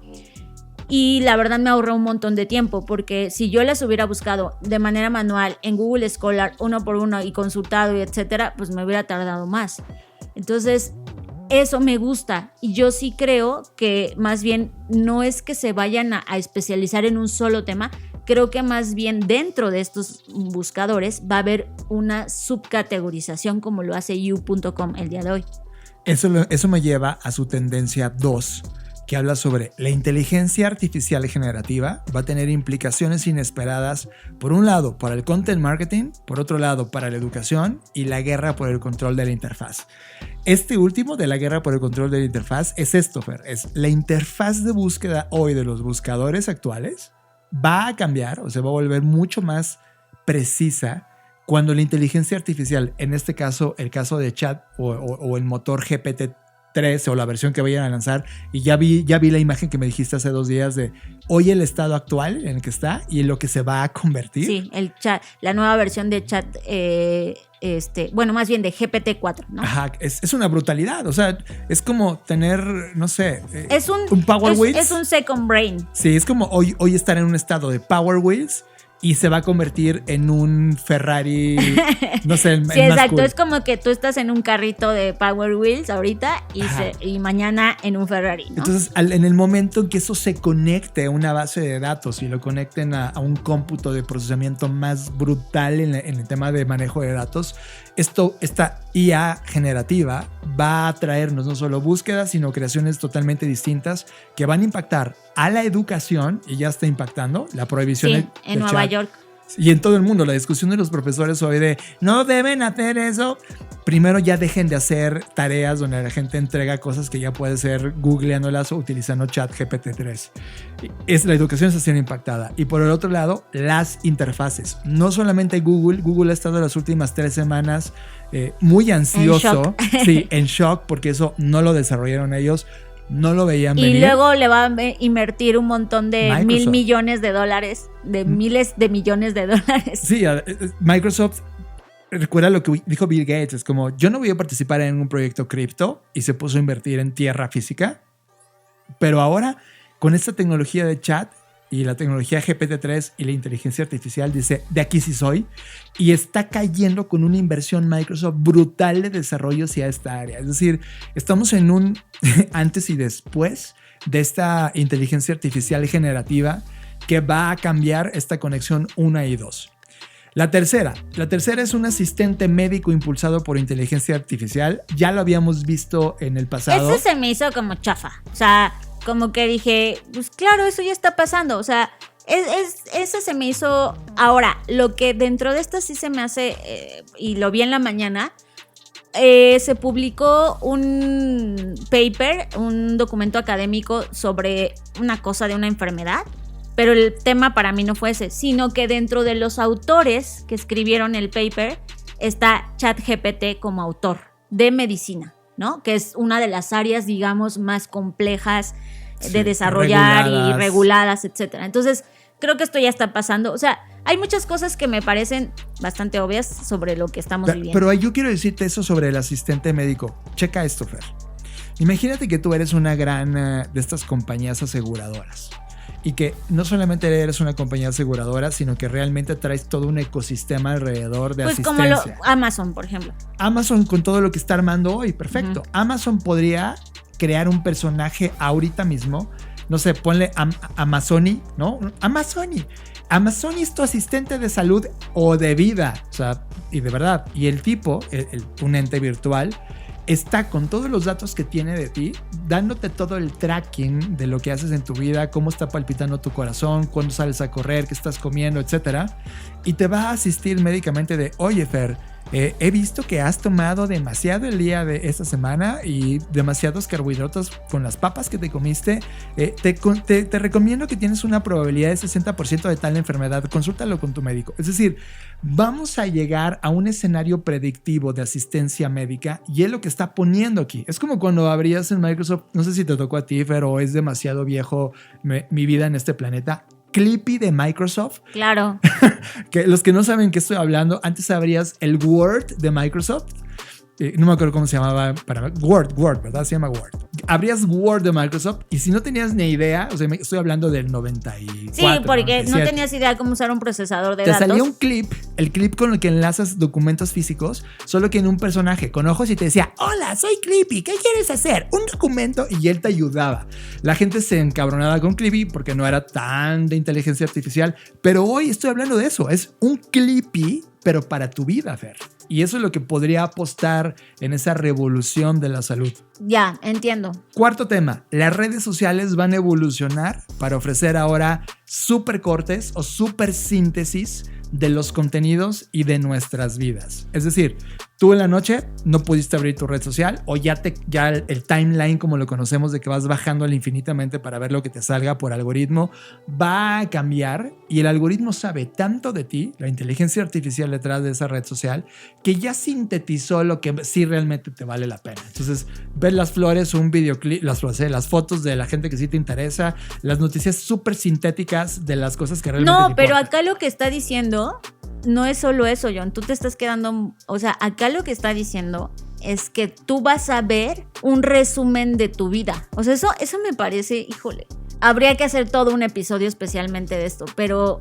Y la verdad me ahorró un montón de tiempo porque si yo las hubiera buscado de manera manual en Google Scholar uno por uno y consultado y etcétera, pues me hubiera tardado más. Entonces eso me gusta y yo sí creo que más bien no es que se vayan a especializar en un solo tema. Creo que más bien dentro de estos buscadores va a haber una subcategorización como lo hace you.com el día de hoy. Eso me lleva a su tendencia 2, que habla sobre la inteligencia artificial generativa va a tener implicaciones inesperadas, por un lado para el content marketing, por otro lado para la educación y la guerra por el control de la interfaz. Este último de la guerra por el control de la interfaz es esto, Fer, es la interfaz de búsqueda hoy de los buscadores actuales va a cambiar, o sea, va a volver mucho más precisa cuando la inteligencia artificial, en este caso el caso de Chat o el motor GPT-3 o la versión que vayan a lanzar, y ya vi la imagen que me dijiste hace 2 días de hoy el estado actual en el que está y en lo que se va a convertir. Sí, el chat, la nueva versión de Chat, bueno, más bien de GPT-4, ¿no? Ajá, es una brutalidad, o sea, es como tener, no sé, un Power Wheels. Es un second brain. Sí, es como hoy estar en un estado de Power Wheels y se va a convertir en un Ferrari, no sé, sí, exacto, cool. Es como que tú estás en un carrito de Power Wheels ahorita y mañana en un Ferrari, ¿no? Entonces, en el momento en que eso se conecte a una base de datos y lo conecten a un cómputo de procesamiento más brutal en el tema de manejo de datos, esta IA generativa va a traernos no solo búsquedas, sino creaciones totalmente distintas que van a impactar a la educación, y ya está impactando la prohibición en Nueva York. Y en todo el mundo, la discusión de los profesores hoy de no deben hacer eso. Primero ya dejen de hacer tareas donde la gente entrega cosas que ya puede ser googleándolas o utilizando ChatGPT-3. La educación está siendo impactada. Y por el otro lado, las interfaces. No solamente Google ha estado las últimas 3 semanas muy ansioso. En shock, porque eso no lo desarrollaron ellos. No lo veían venir. Y luego le va a invertir un montón de Microsoft. $1,000 millones, de miles de millones de dólares. Sí, Microsoft, recuerda lo que dijo Bill Gates, es como, yo no voy a participar en un proyecto cripto, y se puso a invertir en tierra física, pero ahora con esta tecnología de chat y la tecnología GPT-3 y la inteligencia artificial dice, de aquí sí soy, y está cayendo con una inversión Microsoft brutal de desarrollo hacia esta área. Es decir, estamos en un antes y después de esta inteligencia artificial generativa que va a cambiar esta conexión 1 y 2. La tercera es un asistente médico impulsado por inteligencia artificial. Ya lo habíamos visto en el pasado. Ese se me hizo como chafa. O sea, como que dije, pues claro, eso ya está pasando. O sea, ese se me hizo. Ahora, lo que dentro de esto sí se me hace, y lo vi en la mañana, se publicó un paper, un documento académico sobre una cosa de una enfermedad. Pero el tema para mí no fue ese, sino que dentro de los autores que escribieron el paper está ChatGPT como autor de medicina, ¿no? Que es una de las áreas, digamos, más complejas de desarrollar y reguladas, etcétera. Entonces, creo que esto ya está pasando. O sea, hay muchas cosas que me parecen bastante obvias sobre lo que estamos viviendo. Pero yo quiero decirte eso sobre el asistente médico. Checa esto, Fer. Imagínate que tú eres una gran de estas compañías aseguradoras. Y que no solamente eres una compañía aseguradora, sino que realmente traes todo un ecosistema alrededor de asistencia. Pues como Amazon, por ejemplo. Amazon con todo lo que está armando hoy, perfecto. Amazon podría crear un personaje ahorita mismo. No sé, ponle Amazoni, ¿no? Amazoni es tu asistente de salud o de vida. O sea, y de verdad. Y el tipo, un ente virtual, está con todos los datos que tiene de ti, dándote todo el tracking de lo que haces en tu vida, cómo está palpitando tu corazón, cuándo sales a correr, qué estás comiendo, etcétera. Y te va a asistir médicamente de, oye, Fer, he visto que has tomado demasiado el día de esta semana y demasiados carbohidratos con las papas que te comiste. Te recomiendo que tienes una probabilidad de 60% de tal enfermedad. Consúltalo con tu médico. Es decir, vamos a llegar a un escenario predictivo de asistencia médica y es lo que está poniendo aquí. Es como cuando abrías en Microsoft, no sé si te tocó a ti, Fer, o es demasiado viejo mi vida en este planeta. Clippy de Microsoft. Claro. Que los que no saben qué estoy hablando, antes abrías el Word de Microsoft. No me acuerdo cómo se llamaba para Word, ¿verdad? Se llama Word. Abrías Word de Microsoft y si no tenías ni idea, o sea, estoy hablando del 94. Sí, porque 97. No tenías idea cómo usar un procesador de datos. Te salía un clip, el clip con el que enlazas documentos físicos, solo que en un personaje con ojos y te decía, hola, soy Clippy, ¿qué quieres hacer? Un documento, y él te ayudaba. La gente se encabronaba con Clippy porque no era tan de inteligencia artificial, pero hoy estoy hablando de eso, es un Clippy, pero para tu vida, Fer. Y eso es lo que podría apostar en esa revolución de la salud. Ya, entiendo. Cuarto tema, las redes sociales van a evolucionar para ofrecer ahora súper cortes o súper síntesis de los contenidos y de nuestras vidas. Es decir, tú en la noche no pudiste abrir tu red social o ya el timeline como lo conocemos de que vas bajando infinitamente para ver lo que te salga por algoritmo va a cambiar y el algoritmo sabe tanto de ti, la inteligencia artificial detrás de esa red social, que ya sintetizó lo que sí realmente te vale la pena. Entonces, ver las flores, un videoclip, las fotos de la gente que sí te interesa, las noticias súper sintéticas de las cosas que realmente te importan. No, pero acá lo que está diciendo no es solo eso, John. Tú te estás quedando... O sea, acá lo que está diciendo es que tú vas a ver un resumen de tu vida. O sea, eso me parece... Híjole. Habría que hacer todo un episodio especialmente de esto. Pero,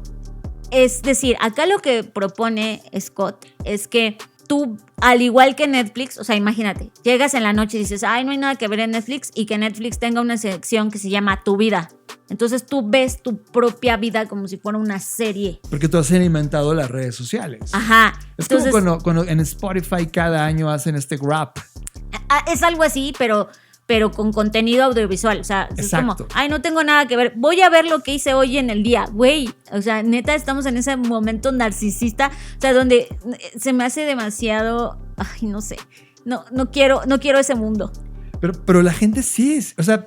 es decir, acá lo que propone Scott es que tú, al igual que Netflix, o sea, imagínate, llegas en la noche y dices, ay, no hay nada que ver en Netflix, y que Netflix tenga una sección que se llama Tu Vida. Entonces tú ves tu propia vida como si fuera una serie. Porque tú has alimentado las redes sociales. Ajá. Es como cuando en Spotify cada año hacen este Wrap. Es algo así, pero pero con contenido audiovisual. O sea, es como, Exacto. ay, no tengo nada que ver. Voy a ver lo que hice hoy en el día. Güey, o sea, neta, estamos en ese momento narcisista, o sea, donde se me hace demasiado, ay, no sé. No quiero ese mundo. Pero la gente sí es, o sea,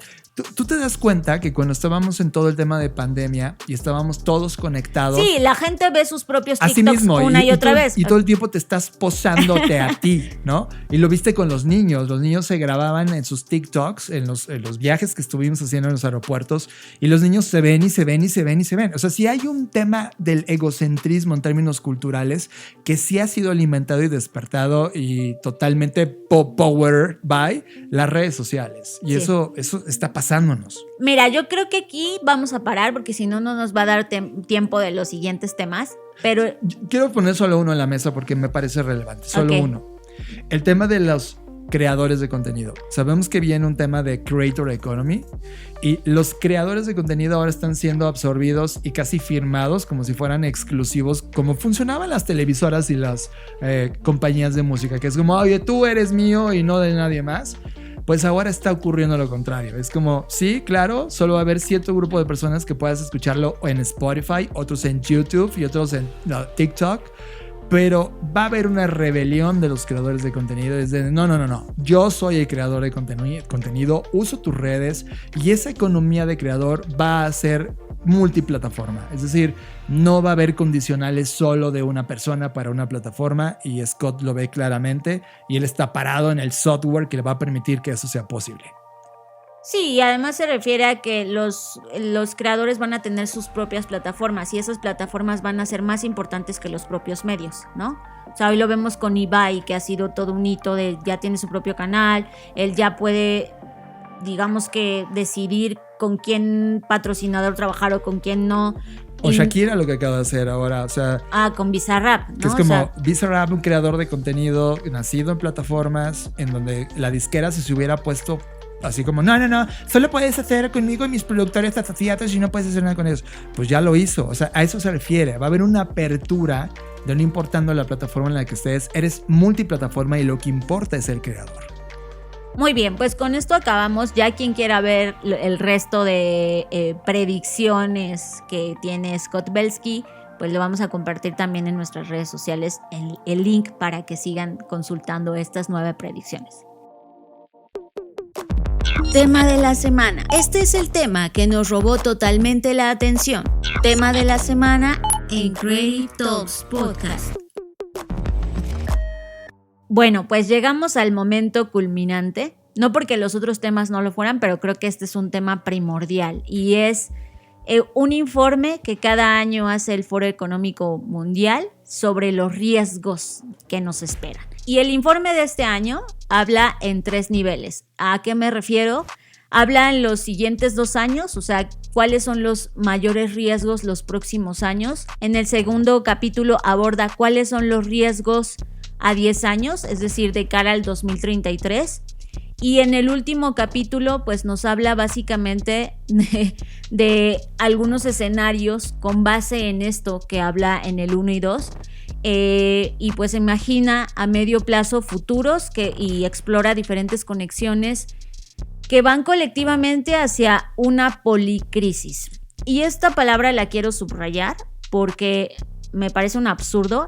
tú te das cuenta que cuando estábamos en todo el tema de pandemia y estábamos todos conectados. Sí, la gente ve sus propios así TikToks mismo, una y otra vez. Y todo el tiempo te estás posándote a ti, ¿no? Y lo viste con los niños. Los niños se grababan en sus TikToks, en los viajes que estuvimos haciendo en los aeropuertos, y los niños se ven y se ven y se ven y se ven. O sea, sí hay un tema del egocentrismo en términos culturales que sí ha sido alimentado y despertado y totalmente powered by las redes sociales. Y Sí. eso está pasándonos. Mira, yo creo que aquí vamos a parar porque si no, no nos va a dar tiempo de los siguientes temas. Pero Quiero poner solo uno en la mesa porque me parece relevante. Solo Ok. uno. El tema de los creadores de contenido. Sabemos que viene un tema de creator economy y los creadores de contenido ahora están siendo absorbidos y casi firmados como si fueran exclusivos, como funcionaban las televisoras y las compañías de música, que es como, oye, tú eres mío y no de nadie más. Pues ahora está ocurriendo lo contrario. Es como, sí, claro, solo va a haber cierto grupo de personas que puedas escucharlo en Spotify, otros en YouTube y otros en TikTok. Pero va a haber una rebelión de los creadores de contenido. Es de, no. Yo soy el creador de contenido, uso tus redes y esa economía de creador va a ser multiplataforma. Es decir, no va a haber condicionales solo de una persona para una plataforma y Scott lo ve claramente y él está parado en el software que le va a permitir que eso sea posible. sí, y además se refiere a que los creadores van a tener sus propias plataformas y esas plataformas van a ser más importantes que los propios medios, ¿no? O sea, hoy lo vemos con Ibai, que ha sido todo un hito de ya tiene su propio canal, él ya puede, digamos que, decidir con quién patrocinador trabajar o con quién no. O Shakira lo que acaba de hacer ahora, o sea... Con Bizarrap, ¿no? Que es como Bizarrap, un creador de contenido nacido en plataformas en donde la disquera si se hubiera puesto así como, no, solo puedes hacer conmigo y mis productores asociados y no puedes hacer nada con ellos. Pues ya lo hizo, o sea, a eso se refiere. Va a haber una apertura de no importando la plataforma en la que estés, eres multiplataforma y lo que importa es el creador. Muy bien, pues con esto acabamos. Ya quien quiera ver el resto de predicciones que tiene Scott Belsky, pues lo vamos a compartir también en nuestras redes sociales, el link para que sigan consultando estas 9 predicciones. Tema de la semana. Este es el tema que nos robó totalmente la atención. Tema de la semana en Creative Talks Podcast. Bueno, pues llegamos al momento culminante. No porque los otros temas no lo fueran, pero creo que este es un tema primordial y es un informe que cada año hace el Foro Económico Mundial sobre los riesgos que nos esperan. Y el informe de este año habla en 3 niveles. ¿A qué me refiero? Habla en los siguientes 2 años, o sea, cuáles son los mayores riesgos los próximos años. En el segundo capítulo aborda cuáles son los riesgos a 10 años, es decir, de cara al 2033. Y en el último capítulo, pues nos habla básicamente de algunos escenarios con base en esto que habla en el 1 y 2. Y pues imagina a medio plazo futuros y explora diferentes conexiones que van colectivamente hacia una policrisis. Y esta palabra la quiero subrayar porque me parece un absurdo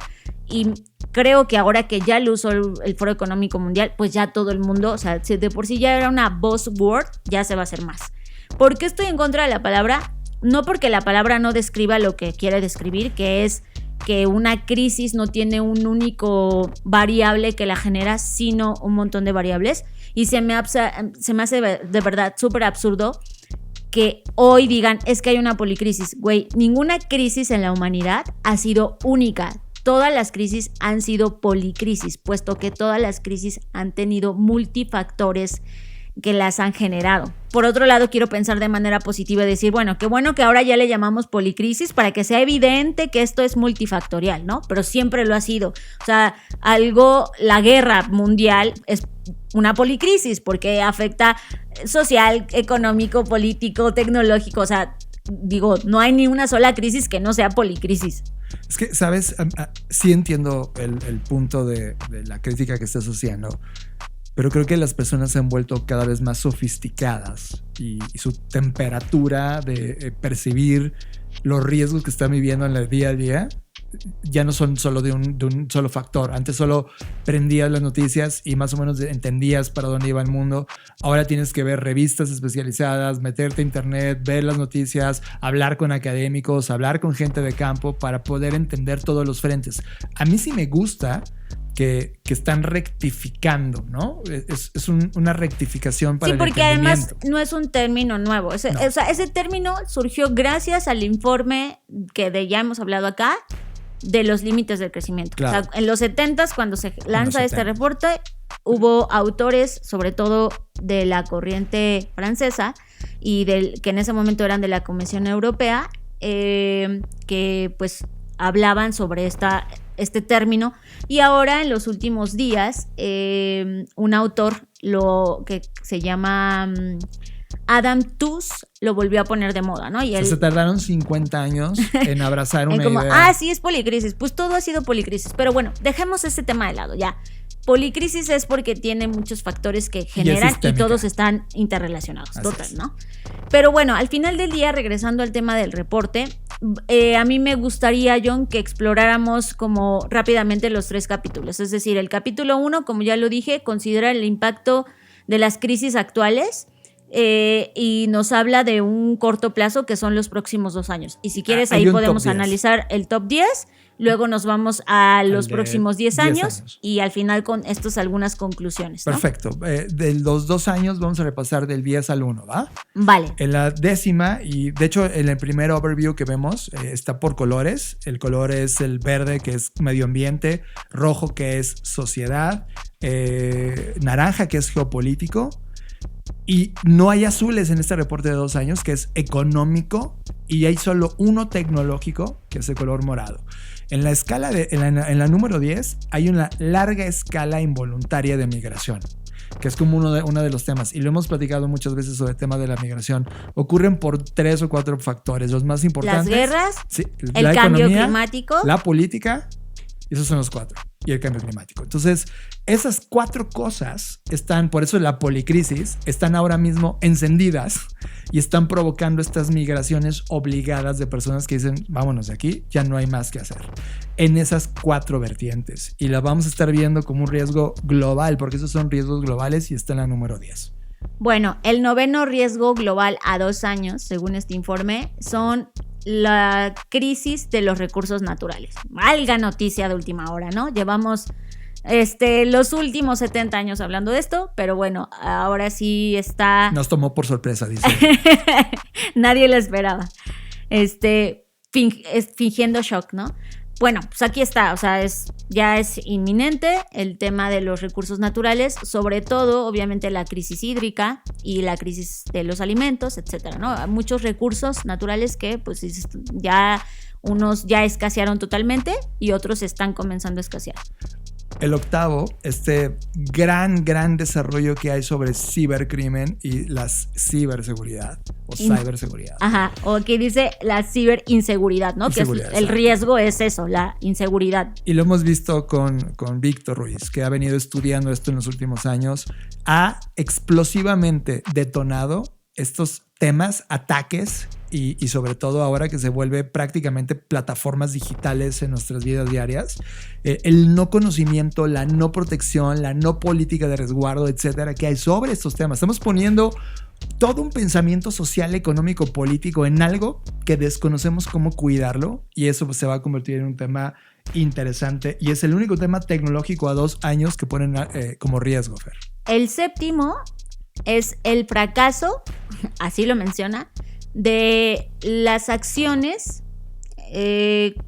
y creo que ahora que ya lo usó el Foro Económico Mundial, pues ya todo el mundo, o sea, si de por sí ya era una buzzword, ya se va a hacer más. ¿Por qué estoy en contra de la palabra? No porque la palabra no describa lo que quiere describir, que es que una crisis no tiene un único variable que la genera, sino un montón de variables. Y se me hace de verdad súper absurdo que hoy digan, es que hay una policrisis. Güey, ninguna crisis en la humanidad ha sido única. Todas las crisis han sido policrisis, puesto que todas las crisis han tenido multifactores que las han generado. Por otro lado, quiero pensar de manera positiva y decir, bueno, qué bueno que ahora ya le llamamos policrisis para que sea evidente que esto es multifactorial, ¿no? Pero siempre lo ha sido. O sea, la guerra mundial es una policrisis porque afecta social, económico, político, tecnológico. O sea, digo, no hay ni una sola crisis que no sea policrisis. Es que, ¿sabes? Sí entiendo el punto de la crítica que estás haciendo. pero creo que las personas se han vuelto cada vez más sofisticadas y su temperatura de percibir los riesgos que están viviendo en el día a día ya no son solo de un solo factor. Antes solo prendías las noticias y más o menos entendías para dónde iba el mundo. Ahora tienes que ver revistas especializadas, meterte a internet, ver las noticias, hablar con académicos, hablar con gente de campo para poder entender todos los frentes. A mí sí me gusta que están rectificando, ¿no? Es una rectificación para el entendimiento. Sí, porque además no es un término nuevo. O sea, ese término surgió gracias al informe que ya hemos hablado acá, de los límites del crecimiento. Claro. O sea, en los 70s, cuando se lanza este reporte, hubo autores, sobre todo de la corriente francesa y que en ese momento eran de la Comisión Europea, que pues hablaban sobre este término, y ahora en los últimos días un autor que se llama Adam Tooze lo volvió a poner de moda, ¿no? Y se tardaron 50 años en abrazar una idea. Sí, es policrisis. Pues todo ha sido policrisis. Pero bueno, dejemos ese tema de lado ya. Policrisis es porque tiene muchos factores que generan y todos están interrelacionados. Total, ¿no? Pero bueno, al final del día, regresando al tema del reporte, a mí me gustaría, John, que exploráramos como rápidamente los 3 capítulos. Es decir, el capítulo 1, como ya lo dije, considera el impacto de las crisis actuales. Y nos habla de un corto plazo que son los próximos 2 años. Y si quieres, ahí podemos analizar el top 10. Luego nos vamos a los próximos 10 años y al final con estas algunas conclusiones, ¿no? Perfecto. De los 2 años vamos a repasar del 10 al 1, ¿va? Vale. En la 10ª, y de hecho en el primer overview que vemos está por colores. El color es el verde, que es medio ambiente, rojo, que es sociedad, naranja, que es geopolítico. Y no hay azules en este reporte de 2 años, que es económico, y hay solo uno tecnológico, que es el color morado. En la escala en la número 10 hay una larga escala involuntaria de migración, que es como uno de los temas, y lo hemos platicado muchas veces sobre el tema de la migración. Ocurren por 3 o 4 factores, los más importantes: las guerras, sí, el cambio climático, la política. Esos son los 4. Y el cambio climático. Entonces, esas 4 cosas están, por eso la policrisis, están ahora mismo encendidas y están provocando estas migraciones obligadas de personas que dicen, vámonos de aquí, ya no hay más que hacer. En esas 4 vertientes. Y la vamos a estar viendo como un riesgo global, porque esos son riesgos globales y está en la número 10. Bueno, el 9º riesgo global a 2 años, según este informe, son la crisis de los recursos naturales. Valga noticia de última hora, ¿no? Llevamos los últimos 70 años hablando de esto, pero bueno, ahora sí está... Nos tomó por sorpresa, dice. Nadie lo esperaba. Fingiendo shock, ¿no? Bueno, pues aquí está, o sea, ya es inminente el tema de los recursos naturales, sobre todo, obviamente, la crisis hídrica y la crisis de los alimentos, etcétera, ¿no? Hay muchos recursos naturales que, pues, ya unos ya escasearon totalmente y otros están comenzando a escasear. El 8º, gran desarrollo que hay sobre cibercrimen y la ciberseguridad o ciberseguridad. Ajá, o aquí dice la ciberinseguridad, ¿no? Que el riesgo es eso, la inseguridad. Y lo hemos visto con Víctor Ruiz, que ha venido estudiando esto en los últimos años. Ha explosivamente detonado estos temas, ataques, y sobre todo ahora que se vuelve prácticamente plataformas digitales en nuestras vidas diarias, el no conocimiento, la no protección, la no política de resguardo, etcétera, que hay sobre estos temas. Estamos poniendo todo un pensamiento social, económico, político en algo que desconocemos cómo cuidarlo, y eso pues, se va a convertir en un tema interesante, y es el único tema tecnológico a 2 años que ponen como riesgo, Fer. El 7º es el fracaso, así lo menciona, de las acciones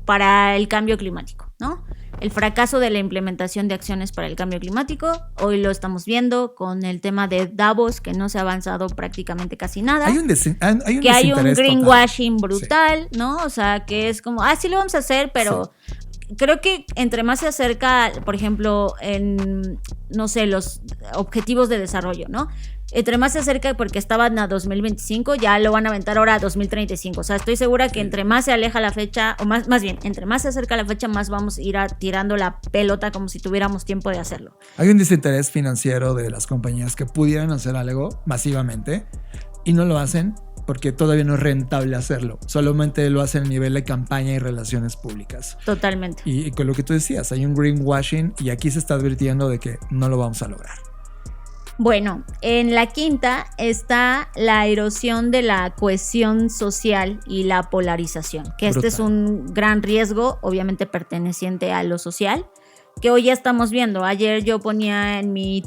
para el cambio climático, ¿no? El fracaso de la implementación de acciones para el cambio climático. Hoy lo estamos viendo con el tema de Davos, que no se ha avanzado prácticamente casi nada. Hay un greenwashing brutal, sí. ¿No? O sea, que es como, sí lo vamos a hacer, pero... Sí. Creo que entre más se acerca, por ejemplo, en, no sé, los objetivos de desarrollo, ¿no? entre más se acerca, porque estaban a 2025, ya lo van a aventar ahora a 2035. O sea, estoy segura que entre más se aleja la fecha, o más bien, entre más se acerca la fecha, más vamos a ir tirando la pelota como si tuviéramos tiempo de hacerlo. Hay un desinterés financiero de las compañías que pudieran hacer algo masivamente y no lo hacen porque todavía no es rentable hacerlo. Solamente lo hacen a nivel de campaña y relaciones públicas. Totalmente. Y con lo que tú decías, hay un greenwashing y aquí se está advirtiendo de que no lo vamos a lograr. Bueno, en la quinta está la erosión de la cohesión social y la polarización, que Brutal. este es un gran riesgo, obviamente perteneciente a lo social, que hoy ya estamos viendo. Ayer yo ponía en mi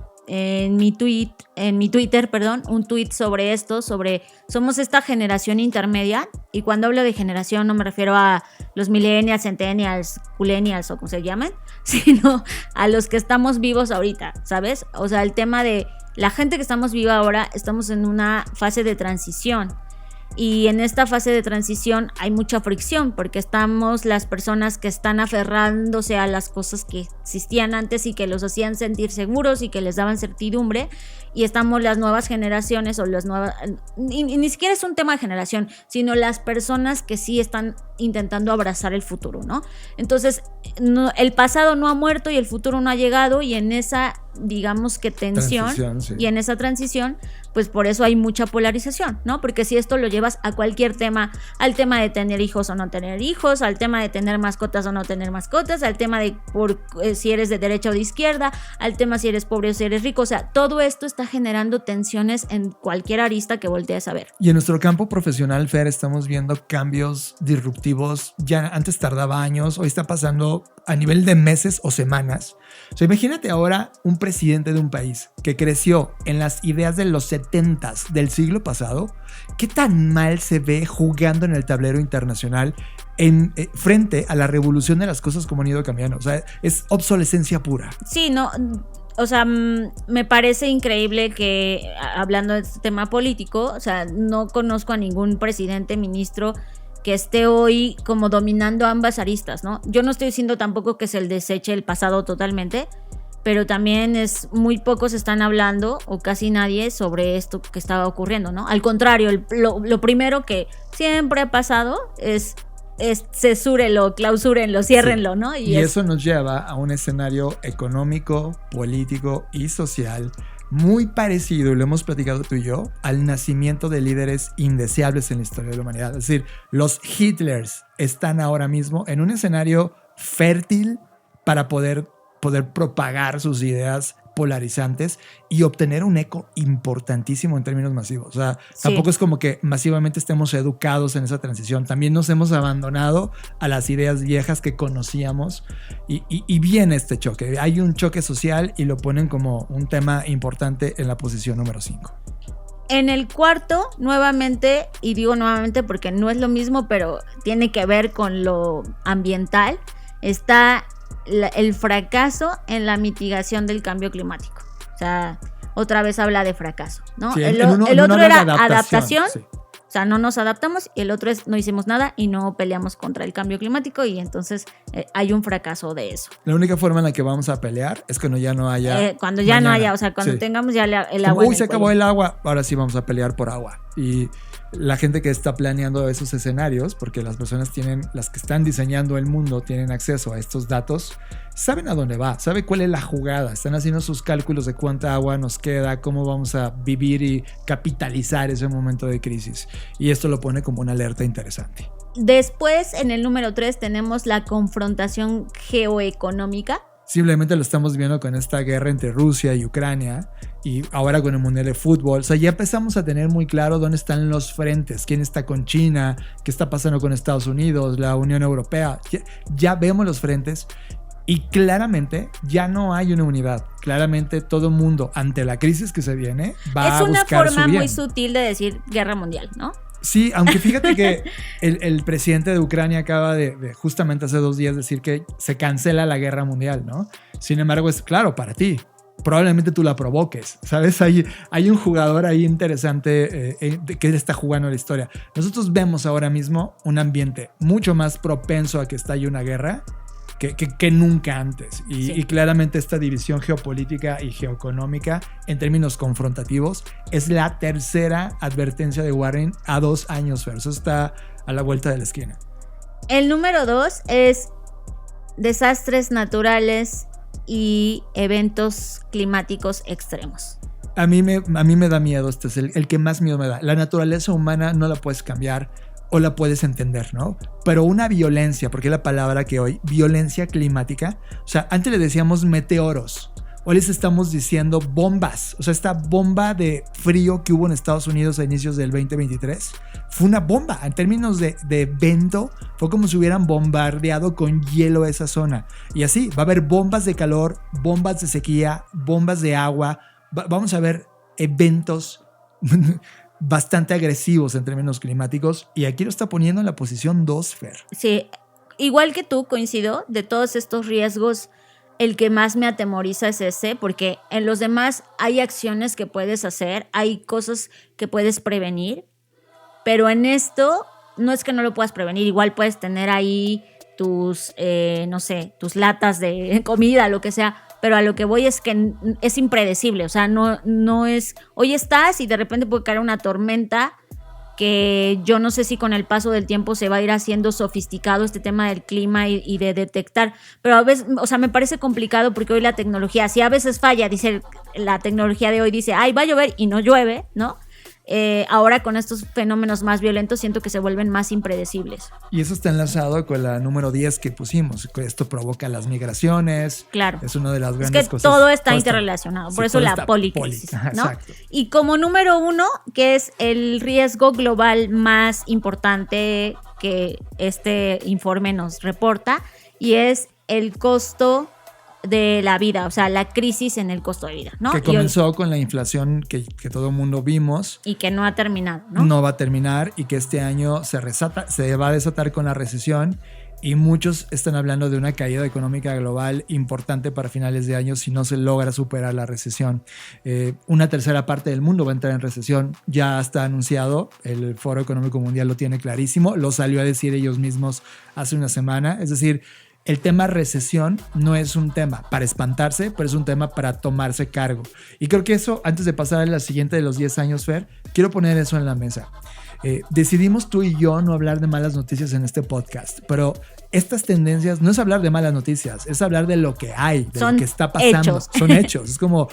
Twitter, un tweet sobre esto, sobre somos esta generación intermedia, y cuando hablo de generación no me refiero a los millennials, centennials, culenials o como se llaman, sino a los que estamos vivos ahorita, ¿sabes? O sea, el tema de la gente que estamos viva ahora, estamos en una fase de transición. Y en esta fase de transición hay mucha fricción porque estamos las personas que están aferrándose a las cosas que existían antes y que los hacían sentir seguros y que les daban certidumbre, y estamos las nuevas generaciones o las nuevas, ni siquiera es un tema de generación, sino las personas que sí están intentando abrazar el futuro, ¿no? Entonces, el pasado no ha muerto y el futuro no ha llegado, y en esa, digamos que tensión, sí. Y en esa transición, pues por eso hay mucha polarización, ¿no? Porque si esto lo llevas a cualquier tema, al tema de tener hijos o no tener hijos, al tema de tener mascotas o no tener mascotas, al tema de si eres de derecha o de izquierda, al tema si eres pobre o si eres rico, o sea, todo esto está generando tensiones en cualquier arista que voltees a ver. Y en nuestro campo profesional, Fer, estamos viendo cambios disruptivos. Ya antes tardaba años, hoy está pasando a nivel de meses o semanas. O sea, imagínate ahora un presidente de un país que creció en las ideas de los 70s del siglo pasado. ¿Qué tan mal se ve jugando en el tablero internacional frente a la revolución de las cosas como han ido cambiando? O sea, es obsolescencia pura. Sí, no. O sea, me parece increíble que, hablando de este tema político, o sea, no conozco a ningún presidente, ministro que esté hoy como dominando ambas aristas, ¿no? Yo no estoy diciendo tampoco que se el deseche el pasado totalmente, pero también muy pocos están hablando, o casi nadie, sobre esto que estaba ocurriendo, ¿no? Al contrario, lo primero que siempre ha pasado es censúrenlo, clausúrenlo, ciérrenlo, sí. ¿No? Y eso nos lleva a un escenario económico, político y social muy parecido, y lo hemos platicado tú y yo, al nacimiento de líderes indeseables en la historia de la humanidad. Es decir, los Hitlers están ahora mismo en un escenario fértil para poder propagar sus ideas polarizantes y obtener un eco importantísimo en términos masivos. O sea, tampoco es como que masivamente estemos educados en esa transición. También nos hemos abandonado a las ideas viejas que conocíamos, y viene este choque. Hay un choque social y lo ponen como un tema importante en la posición número 5. En el cuarto, nuevamente, y digo nuevamente porque no es lo mismo, pero tiene que ver con lo ambiental, está el fracaso en la mitigación del cambio climático. O sea, otra vez habla de fracaso, ¿no? Sí, el otro era adaptación. Sí. O sea, no nos adaptamos, y el otro es no hicimos nada y no peleamos contra el cambio climático, y entonces hay un fracaso de eso. La única forma en la que vamos a pelear es cuando ya no haya cuando ya mañana. No haya, o sea, cuando tengamos ya el agua. Uy, se acabó el agua, ahora sí vamos a pelear por agua. Y la gente que está planeando esos escenarios, porque las personas las que están diseñando el mundo tienen acceso a estos datos, saben a dónde va, saben cuál es la jugada, están haciendo sus cálculos de cuánta agua nos queda, cómo vamos a vivir y capitalizar ese momento de crisis. Y esto lo pone como una alerta interesante. Después, en el número 3, tenemos la confrontación geoeconómica. Simplemente lo estamos viendo con esta guerra entre Rusia y Ucrania, y ahora con el Mundial de Fútbol. O sea, ya empezamos a tener muy claro dónde están los frentes, quién está con China, qué está pasando con Estados Unidos, la Unión Europea. Ya vemos los frentes, y claramente ya no hay una unidad. Claramente todo el mundo, ante la crisis que se viene, va a buscar su bien. Es una forma muy sutil de decir guerra mundial, ¿no? Sí, aunque fíjate que el presidente de Ucrania acaba de justamente hace 2 días decir que se cancela la guerra mundial, ¿no? Sin embargo, es claro, para ti. Probablemente tú la provoques, ¿sabes? Hay un jugador ahí interesante que está jugando la historia. Nosotros vemos ahora mismo un ambiente mucho más propenso a que estalle una guerra que nunca antes. Y claramente esta división geopolítica y geoeconómica en términos confrontativos es la tercera advertencia de Warren a 2 años, Fer. Eso está a la vuelta de la esquina. El número 2 es desastres naturales y eventos climáticos extremos. A mí me da miedo, este es el que más miedo me da. La naturaleza humana no la puedes cambiar o la puedes entender, ¿no? Pero una violencia, porque es la palabra que hoy, violencia climática, o sea, antes le decíamos meteoros, hoy les estamos diciendo bombas. O sea, esta bomba de frío que hubo en Estados Unidos a inicios del 2023 fue una bomba. En términos de evento, fue como si hubieran bombardeado con hielo esa zona. Y así, va a haber bombas de calor, bombas de sequía, bombas de agua. Vamos a ver eventos bastante agresivos en términos climáticos. Y aquí lo está poniendo en la posición 2, Fer. Sí, igual que tú, coincido, de todos estos riesgos, el que más me atemoriza es ese, porque en los demás hay acciones que puedes hacer, hay cosas que puedes prevenir, pero en esto no es que no lo puedas prevenir, igual puedes tener ahí tus, no sé, tus latas de comida, lo que sea, pero a lo que voy es que es impredecible, o sea, no es, hoy estás y de repente puede caer una tormenta que yo no sé si con el paso del tiempo se va a ir haciendo sofisticado este tema del clima y de detectar, pero a veces, o sea, me parece complicado porque hoy la tecnología, si a veces falla, dice la tecnología de hoy, dice, ay, va a llover y no llueve, ¿no? Ahora con estos fenómenos más violentos siento que se vuelven más impredecibles. Y eso está enlazado con la número 10 que pusimos. Esto provoca las migraciones. Claro. Es una de las grandes cosas. Todo está interrelacionado, por eso la policrisis, ¿no? Exacto. Y como número 1, que es el riesgo global más importante que este informe nos reporta, y es el costo de la vida, o sea, la crisis en el costo de vida, ¿no? Que comenzó con la inflación que todo el mundo vimos. Y que no ha terminado, ¿no? No va a terminar y que este año se va a desatar con la recesión y muchos están hablando de una caída económica global importante para finales de año si no se logra superar la recesión. Una tercera parte del mundo va a entrar en recesión, ya está anunciado, el Foro Económico Mundial lo tiene clarísimo, lo salió a decir ellos mismos hace una semana, es decir, el tema recesión no es un tema para espantarse, pero es un tema para tomarse cargo. Y creo que eso, antes de pasar a la siguiente de los 10 años, Fer, quiero poner eso en la mesa. Decidimos tú y yo no hablar de malas noticias en este podcast, pero estas tendencias no es hablar de malas noticias, es hablar de lo que hay, de lo que está pasando. Hechos. Son hechos. Es como,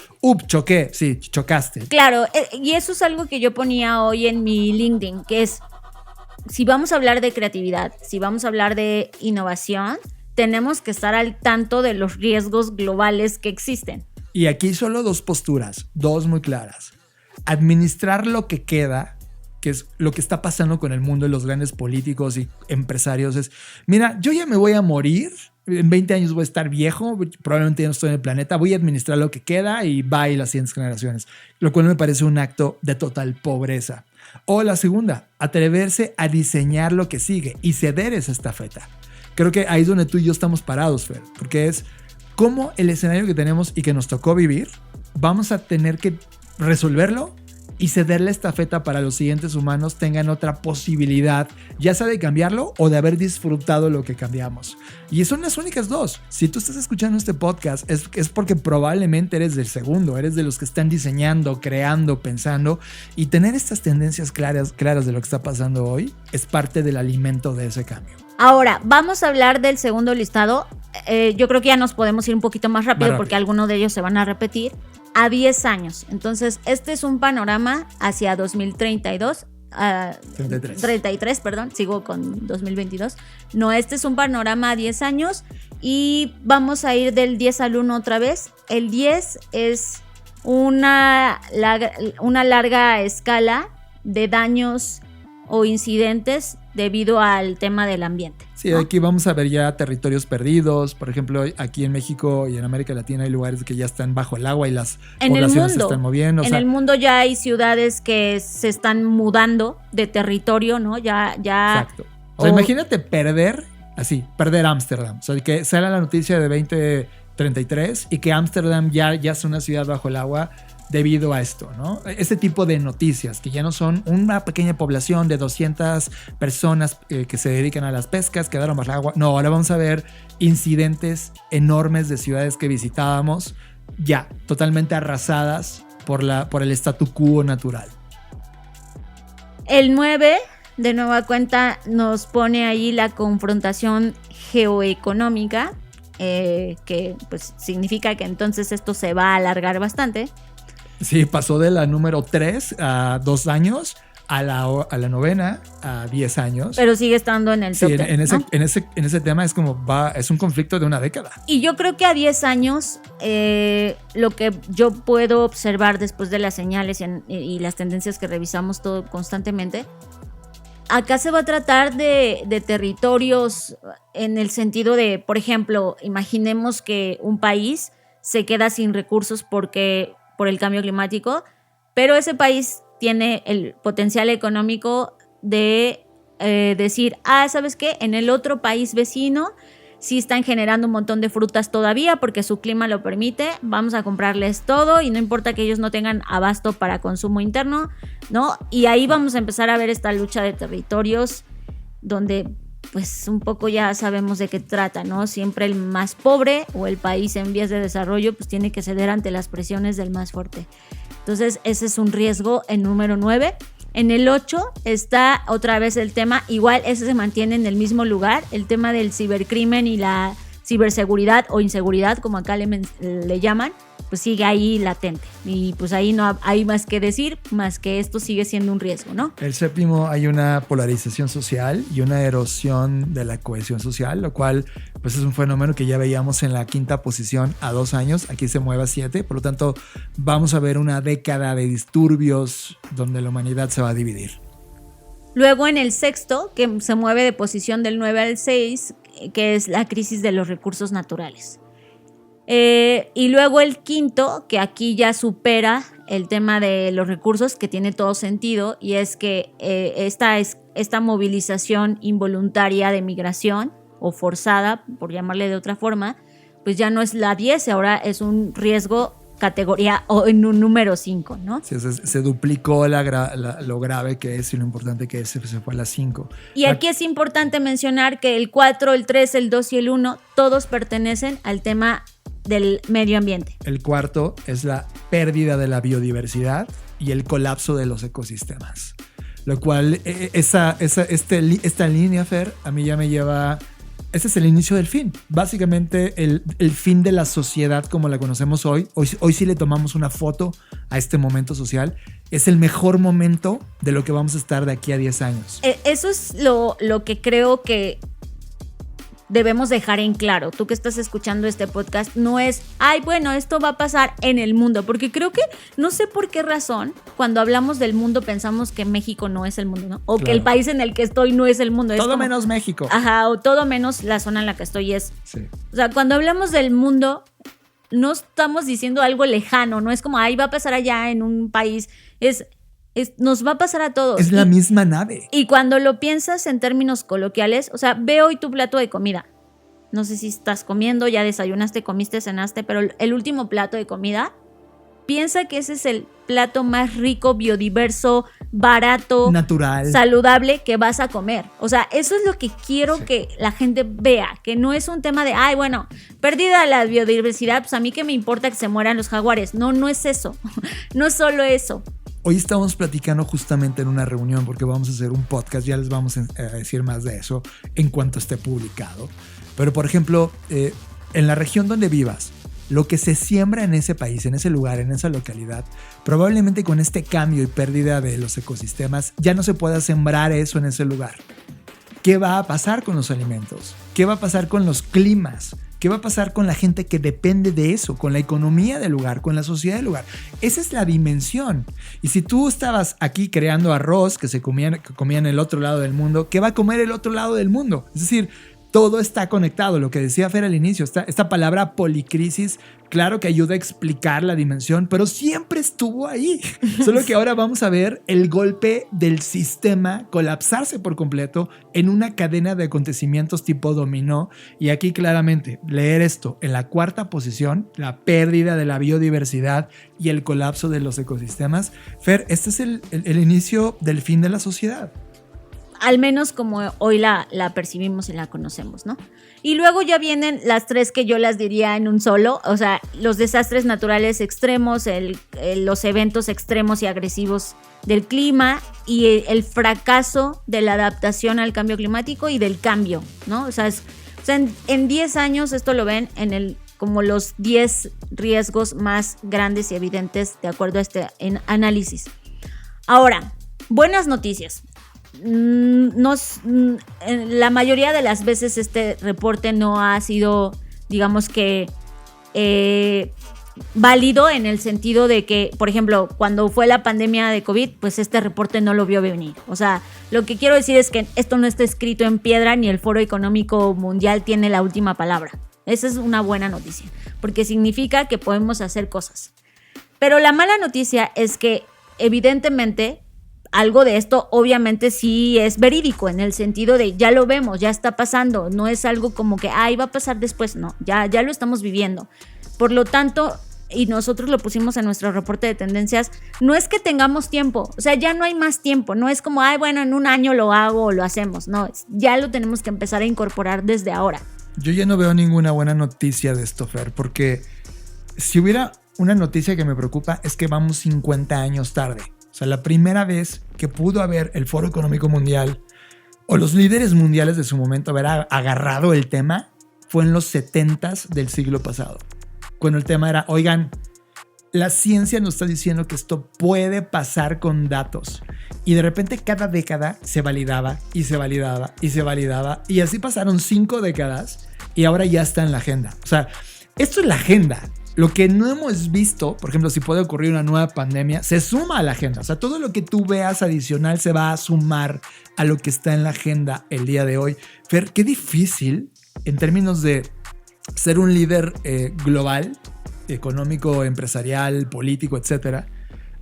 choqué, sí, chocaste. Claro, y eso es algo que yo ponía hoy en mi LinkedIn, que es, si vamos a hablar de creatividad, si vamos a hablar de innovación, tenemos que estar al tanto de los riesgos globales que existen. Y aquí solo 2 posturas, 2 muy claras. Administrar lo que queda, que es lo que está pasando con el mundo de los grandes políticos y empresarios, es, mira, yo ya me voy a morir, en 20 años voy a estar viejo, probablemente ya no estoy en el planeta, voy a administrar lo que queda y bye las siguientes generaciones. Lo cual me parece un acto de total pobreza. O la segunda, atreverse a diseñar lo que sigue y ceder esa estafeta. Creo que ahí es donde tú y yo estamos parados, Fer, porque es cómo el escenario que tenemos y que nos tocó vivir, vamos a tener que resolverlo y ceder la estafeta para los siguientes humanos tengan otra posibilidad, ya sea de cambiarlo o de haber disfrutado lo que cambiamos. Y son las únicas 2. Si tú estás escuchando este podcast es porque probablemente eres del segundo, eres de los que están diseñando, creando, pensando, y tener estas tendencias claras de lo que está pasando hoy es parte del alimento de ese cambio. Ahora, vamos a hablar del segundo listado. Yo creo que ya nos podemos ir un poquito más rápido porque algunos de ellos se van a repetir. A 10 años. Entonces, este es un panorama hacia 2032. 33, perdón. Sigo con 2022. No, este es un panorama a 10 años. Y vamos a ir del 10 al 1 otra vez. El 10 es una larga escala de daños o incidentes debido al tema del ambiente. Sí, ¿no? Aquí vamos a ver ya territorios perdidos. Por ejemplo, aquí en México y en América Latina hay lugares que ya están bajo el agua y las poblaciones se están moviendo. En el mundo ya hay ciudades que se están mudando de territorio, ¿no? Ya. Exacto. O sea, imagínate perder Ámsterdam. O sea, que sale la noticia de 2033 y que Ámsterdam ya es una ciudad bajo el agua. debido a esto, ¿no? Este tipo de noticias que ya no son una pequeña población de 200 personas que se dedican a las pescas, quedaron bajo agua. No, ahora vamos a ver incidentes enormes de ciudades que visitábamos ya totalmente arrasadas por el statu quo natural. El 9, de nueva cuenta, nos pone ahí la confrontación geoeconómica, que pues significa que entonces esto se va a alargar bastante. Sí, pasó de la número 3 a 2 años, a la novena a 10 años. Pero sigue estando en el top 10, ¿no? en ese tema es como es un conflicto de una década. Y yo creo que a 10 años, lo que yo puedo observar después de las señales y las tendencias que revisamos todo constantemente, acá se va a tratar de territorios en el sentido de, por ejemplo, imaginemos que un país se queda sin recursos por el cambio climático, pero ese país tiene el potencial económico de decir, ¿sabes qué? En el otro país vecino sí están generando un montón de frutas todavía porque su clima lo permite, vamos a comprarles todo y no importa que ellos no tengan abasto para consumo interno, ¿no? Y ahí vamos a empezar a ver esta lucha de territorios donde pues un poco ya sabemos de qué trata, ¿no? Siempre el más pobre o el país en vías de desarrollo pues tiene que ceder ante las presiones del más fuerte. Entonces ese es un riesgo en número 9. En el 8 está otra vez el tema, igual ese se mantiene en el mismo lugar, el tema del cibercrimen y la ciberseguridad o inseguridad, como acá le llaman, pues sigue ahí latente. Y pues ahí no hay más que decir, más que esto sigue siendo un riesgo, ¿no? El 7 hay una polarización social y una erosión de la cohesión social, lo cual pues es un fenómeno que ya veíamos en la 5ª posición a 2 años, aquí se mueve a 7, por lo tanto vamos a ver una década de disturbios donde la humanidad se va a dividir. Luego en el 6, que se mueve de posición del 9 al 6, que es la crisis de los recursos naturales. Y luego el 5, que aquí ya supera el tema de los recursos, que tiene todo sentido, y es que esta movilización involuntaria de migración o forzada, por llamarle de otra forma, pues ya no es la 10, ahora es un riesgo categoría o en un número 5, ¿no? Sí, se duplicó lo grave que es y lo importante que es, se fue a la 5. Y aquí es importante mencionar que el 4, el 3, el 2 y el 1 todos pertenecen al tema del medio ambiente. El 4 es la pérdida de la biodiversidad y el colapso de los ecosistemas. Lo cual, esta línea, Fer, a mí ya me lleva... Este es el inicio del fin. Básicamente el fin de la sociedad como la conocemos hoy. Hoy sí le tomamos una foto a este momento social. Es el mejor momento de lo que vamos a estar de aquí a 10 años. Eso es lo que creo que debemos dejar en claro. Tú que estás escuchando este podcast, no es, bueno, esto va a pasar en el mundo. Porque creo que, no sé por qué razón, cuando hablamos del mundo pensamos que México no es el mundo, ¿no? O claro, que el país en el que estoy no es el mundo. Todo menos México. Ajá, o todo menos la zona en la que estoy es. Sí. O sea, cuando hablamos del mundo, no estamos diciendo algo lejano, no es como, va a pasar allá en un país, nos va a pasar a todos. Es la misma nave. Y cuando lo piensas en términos coloquiales, o sea, ve hoy tu plato de comida. No sé si estás comiendo, ya desayunaste, comiste, cenaste, pero el último plato de comida, piensa que ese es el plato más rico, biodiverso, barato, natural, saludable que vas a comer. O sea, eso es lo que quiero que la gente vea, que no es un tema de, bueno, perdida la biodiversidad, pues a mí qué me importa que se mueran los jaguares. No es eso. No es solo eso. Hoy estamos platicando justamente en una reunión porque vamos a hacer un podcast, ya les vamos a decir más de eso en cuanto esté publicado. Pero, por ejemplo, en la región donde vivas, lo que se siembra en ese país, en ese lugar, en esa localidad, probablemente con este cambio y pérdida de los ecosistemas, ya no se pueda sembrar eso en ese lugar. ¿Qué va a pasar con los alimentos? ¿Qué va a pasar con los climas? ¿Qué va a pasar con la gente que depende de eso? Con la economía del lugar, con la sociedad del lugar. Esa es la dimensión. Y si tú estabas aquí creando arroz que se comía en el otro lado del mundo, ¿qué va a comer el otro lado del mundo? Es decir, todo está conectado. Lo que decía Fer al inicio, esta palabra policrisis, claro que ayuda a explicar la dimensión, pero siempre estuvo ahí. Solo que ahora vamos a ver el golpe del sistema colapsarse por completo en una cadena de acontecimientos tipo dominó. Y aquí claramente leer esto en la cuarta posición, la pérdida de la biodiversidad y el colapso de los ecosistemas. Fer, este es el inicio del fin de la sociedad. Al menos como hoy la percibimos y la conocemos, ¿no? Y luego ya vienen las tres que yo las diría en un solo, o sea, los desastres naturales extremos, los eventos extremos y agresivos del clima y el fracaso de la adaptación al cambio climático y del cambio, ¿no? O sea, en 10 años esto lo ven como los 10 riesgos más grandes y evidentes de acuerdo a este análisis. Ahora, buenas noticias. La mayoría de las veces este reporte no ha sido, digamos que, válido en el sentido de que, por ejemplo, cuando fue la pandemia de COVID, pues este reporte no lo vio venir. O sea, lo que quiero decir es que esto no está escrito en piedra ni el Foro Económico Mundial tiene la última palabra. Esa es una buena noticia, porque significa que podemos hacer cosas. Pero la mala noticia es que, evidentemente, algo de esto obviamente sí es verídico en el sentido de ya lo vemos, ya está pasando, no es algo como que va a pasar después, no, ya lo estamos viviendo. Por lo tanto, y nosotros lo pusimos en nuestro reporte de tendencias, no es que tengamos tiempo, o sea, ya no hay más tiempo, no es como, bueno, en un año lo hago o lo hacemos, no, ya lo tenemos que empezar a incorporar desde ahora. Yo ya no veo ninguna buena noticia de esto, Fer, porque si hubiera una noticia que me preocupa es que vamos 50 años tarde. O sea, la primera vez que pudo haber el Foro Económico Mundial o los líderes mundiales de su momento haber agarrado el tema fue en los 70s del siglo pasado. Cuando el tema era, oigan, la ciencia nos está diciendo que esto puede pasar con datos. Y de repente cada década se validaba y se validaba y se validaba. Y así pasaron 5 décadas y ahora ya está en la agenda. O sea, esto es la agenda. Lo que no hemos visto, por ejemplo, si puede ocurrir una nueva pandemia, se suma a la agenda. O sea, todo lo que tú veas adicional se va a sumar a lo que está en la agenda el día de hoy. Fer, qué difícil en términos de ser un líder global, económico, empresarial, político, etcétera,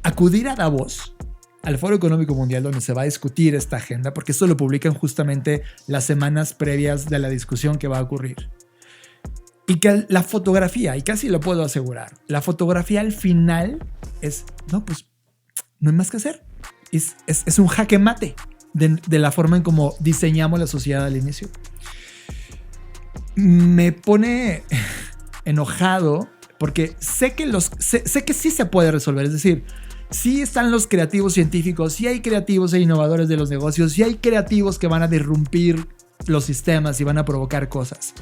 acudir a Davos, al Foro Económico Mundial, donde se va a discutir esta agenda, porque esto lo publican justamente las semanas previas de la discusión que va a ocurrir. Y que la fotografía, y casi lo puedo asegurar, la fotografía al final es, no hay más que hacer. Es un jaque mate de la forma en cómo diseñamos la sociedad al inicio. Me pone enojado porque sé que sí se puede resolver. Es decir, sí están los creativos científicos, sí hay creativos e innovadores de los negocios, sí hay creativos que van a disrumpir los sistemas y van a provocar cosas.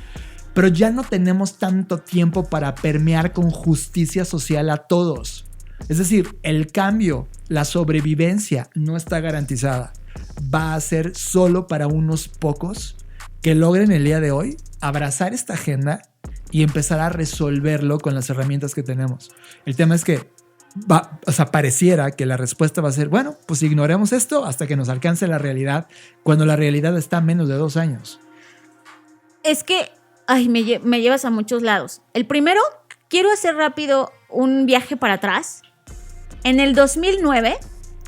Pero ya no tenemos tanto tiempo para permear con justicia social a todos. Es decir, el cambio, la sobrevivencia no está garantizada. Va a ser solo para unos pocos que logren el día de hoy abrazar esta agenda y empezar a resolverlo con las herramientas que tenemos. El tema es que pareciera que la respuesta va a ser, bueno, pues ignoremos esto hasta que nos alcance la realidad, cuando la realidad está a menos de 2 años. Es que me llevas a muchos lados. El primero, quiero hacer rápido un viaje para atrás. En el 2009,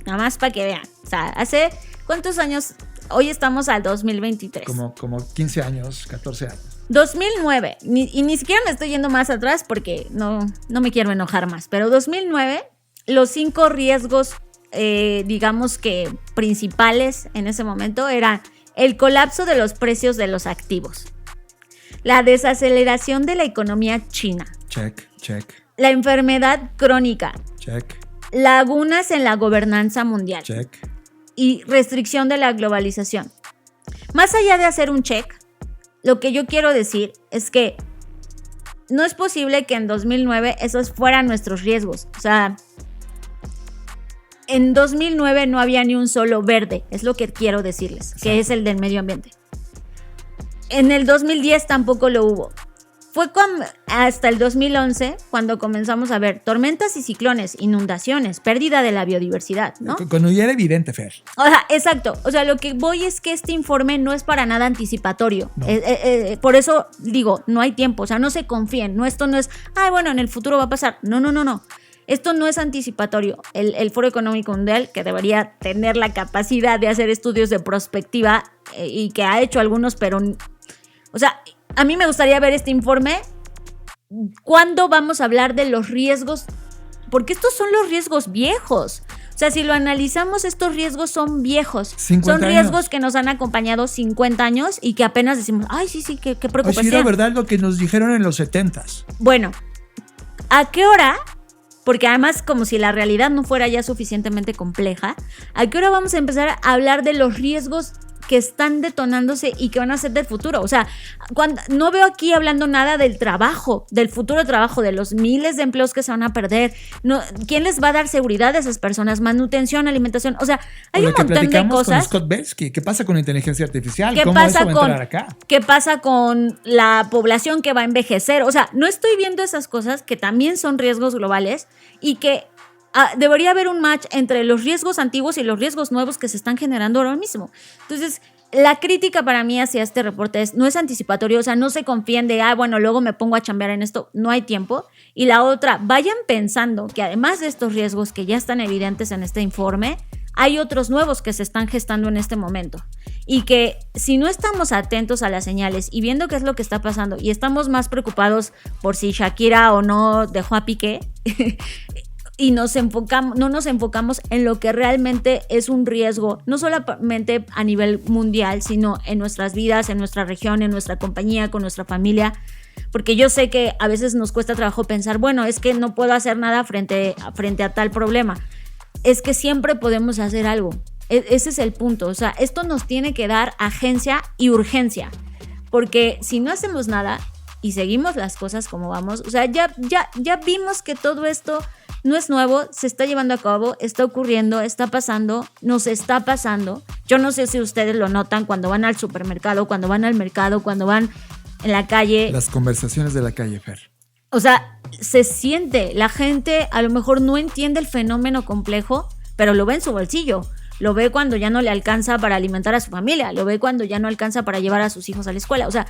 nada más para que vean, o sea, ¿hace cuántos años? Hoy estamos al 2023. Como 15 años, 14 años. 2009, y ni siquiera me estoy yendo más atrás porque no me quiero enojar más, pero 2009, los 5 riesgos, digamos que principales en ese momento eran el colapso de los precios de los activos, la desaceleración de la economía china. Check. La enfermedad crónica. Check. Lagunas en la gobernanza mundial. Check. Y restricción de la globalización. Más allá de hacer un check, lo que yo quiero decir es que no es posible que en 2009 esos fueran nuestros riesgos. O sea, en 2009 no había ni un solo verde, es lo que quiero decirles, exacto, que es el del medio ambiente. En el 2010 tampoco lo hubo. Fue hasta el 2011 cuando comenzamos a ver tormentas y ciclones, inundaciones, pérdida de la biodiversidad, ¿no? Cuando ya era evidente, Fer. O sea, exacto. O sea, lo que voy es que este informe no es para nada anticipatorio. No. Por eso digo, no hay tiempo. O sea, no se confíen. No, esto no es, bueno, en el futuro va a pasar. No. Esto no es anticipatorio. El Foro Económico Mundial, que debería tener la capacidad de hacer estudios de prospectiva y que ha hecho algunos, pero... O sea... A mí me gustaría ver este informe. ¿Cuándo vamos a hablar de los riesgos? Porque estos son los riesgos viejos. O sea, si lo analizamos, estos riesgos son viejos. Son riesgos años. Que nos han acompañado 50 años y que apenas decimos, sí, qué preocupación. Sí, era verdad lo que nos dijeron en los 70s. Bueno, ¿a qué hora? Porque además, como si la realidad no fuera ya suficientemente compleja, ¿a qué hora vamos a empezar a hablar de los riesgos que están detonándose y que van a ser del futuro? O sea, no veo aquí hablando nada del trabajo, del futuro trabajo, de los miles de empleos que se van a perder. No, ¿quién les va a dar seguridad a esas personas? Manutención, alimentación. O sea, hay un montón de cosas. Con Scott Belsky, ¿qué pasa con la inteligencia artificial? ¿Cómo eso va a entrar acá? ¿Qué pasa con la población que va a envejecer? O sea, no estoy viendo esas cosas que también son riesgos globales y que debería haber un match entre los riesgos antiguos y los riesgos nuevos que se están generando ahora mismo. Entonces, la crítica para mí hacia este reporte no es anticipatorio, o sea, no se confíen de, luego me pongo a chambear en esto, no hay tiempo. Y la otra, vayan pensando que además de estos riesgos que ya están evidentes en este informe, hay otros nuevos que se están gestando en este momento. Y que si no estamos atentos a las señales y viendo qué es lo que está pasando y estamos más preocupados por si Shakira o no dejó a Piqué, y no nos enfocamos en lo que realmente es un riesgo, no solamente a nivel mundial, sino en nuestras vidas, en nuestra región, en nuestra compañía, con nuestra familia. Porque yo sé que a veces nos cuesta trabajo pensar, bueno, es que no puedo hacer nada frente a tal problema. Es que siempre podemos hacer algo. Ese es el punto. O sea, esto nos tiene que dar agencia y urgencia. Porque si no hacemos nada y seguimos las cosas como vamos, o sea, ya vimos que todo esto no es nuevo, se está llevando a cabo, está ocurriendo, está pasando, nos está pasando. Yo no sé si ustedes lo notan cuando van al supermercado, cuando van al mercado, cuando van en la calle. Las conversaciones de la calle, Fer. O sea, se siente, la gente a lo mejor no entiende el fenómeno complejo, pero lo ve en su bolsillo. Lo ve cuando ya no le alcanza para alimentar a su familia, lo ve cuando ya no alcanza para llevar a sus hijos a la escuela. O sea,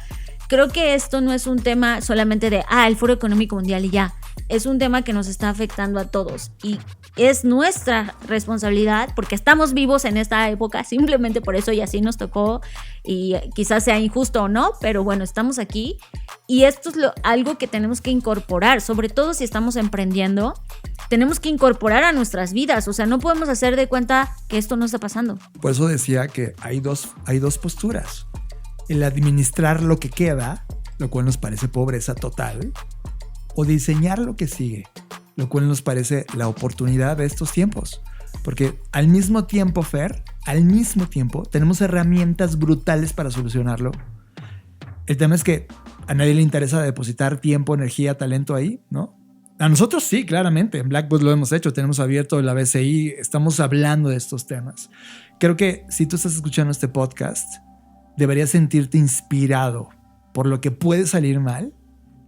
creo que esto no es un tema solamente de, el Foro Económico Mundial y ya. Es un tema que nos está afectando a todos y es nuestra responsabilidad porque estamos vivos en esta época, simplemente por eso y así nos tocó y quizás sea injusto o no, pero bueno, estamos aquí y esto es algo que tenemos que incorporar, sobre todo si estamos emprendiendo, tenemos que incorporar a nuestras vidas, o sea, no podemos hacer de cuenta que esto no está pasando. Por eso decía que hay dos posturas, el administrar lo que queda, lo cual nos parece pobreza total, o diseñar lo que sigue, lo cual nos parece la oportunidad de estos tiempos. Porque al mismo tiempo, Fer, tenemos herramientas brutales para solucionarlo. El tema es que a nadie le interesa depositar tiempo, energía, talento ahí, ¿no? A nosotros sí, claramente. En Blackboard lo hemos hecho, tenemos abierto la BCI, estamos hablando de estos temas. Creo que si tú estás escuchando este podcast, deberías sentirte inspirado por lo que puede salir mal,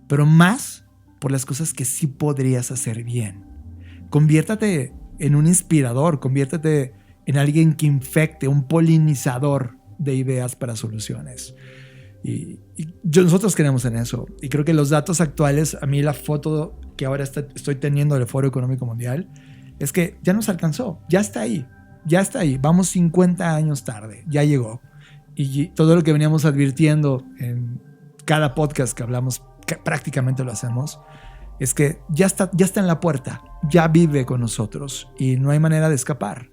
pero más por las cosas que sí podrías hacer bien. Conviértate en un inspirador, conviértate en alguien que infecte, un polinizador de ideas para soluciones. Y nosotros creemos en eso. Y creo que los datos actuales, a mí la foto que ahora estoy teniendo del Foro Económico Mundial, es que ya nos alcanzó, ya está ahí. Vamos 50 años tarde, ya llegó. Y todo lo que veníamos advirtiendo en cada podcast que hablamos, que prácticamente lo hacemos, es que ya está en la puerta, ya vive con nosotros y no hay manera de escapar.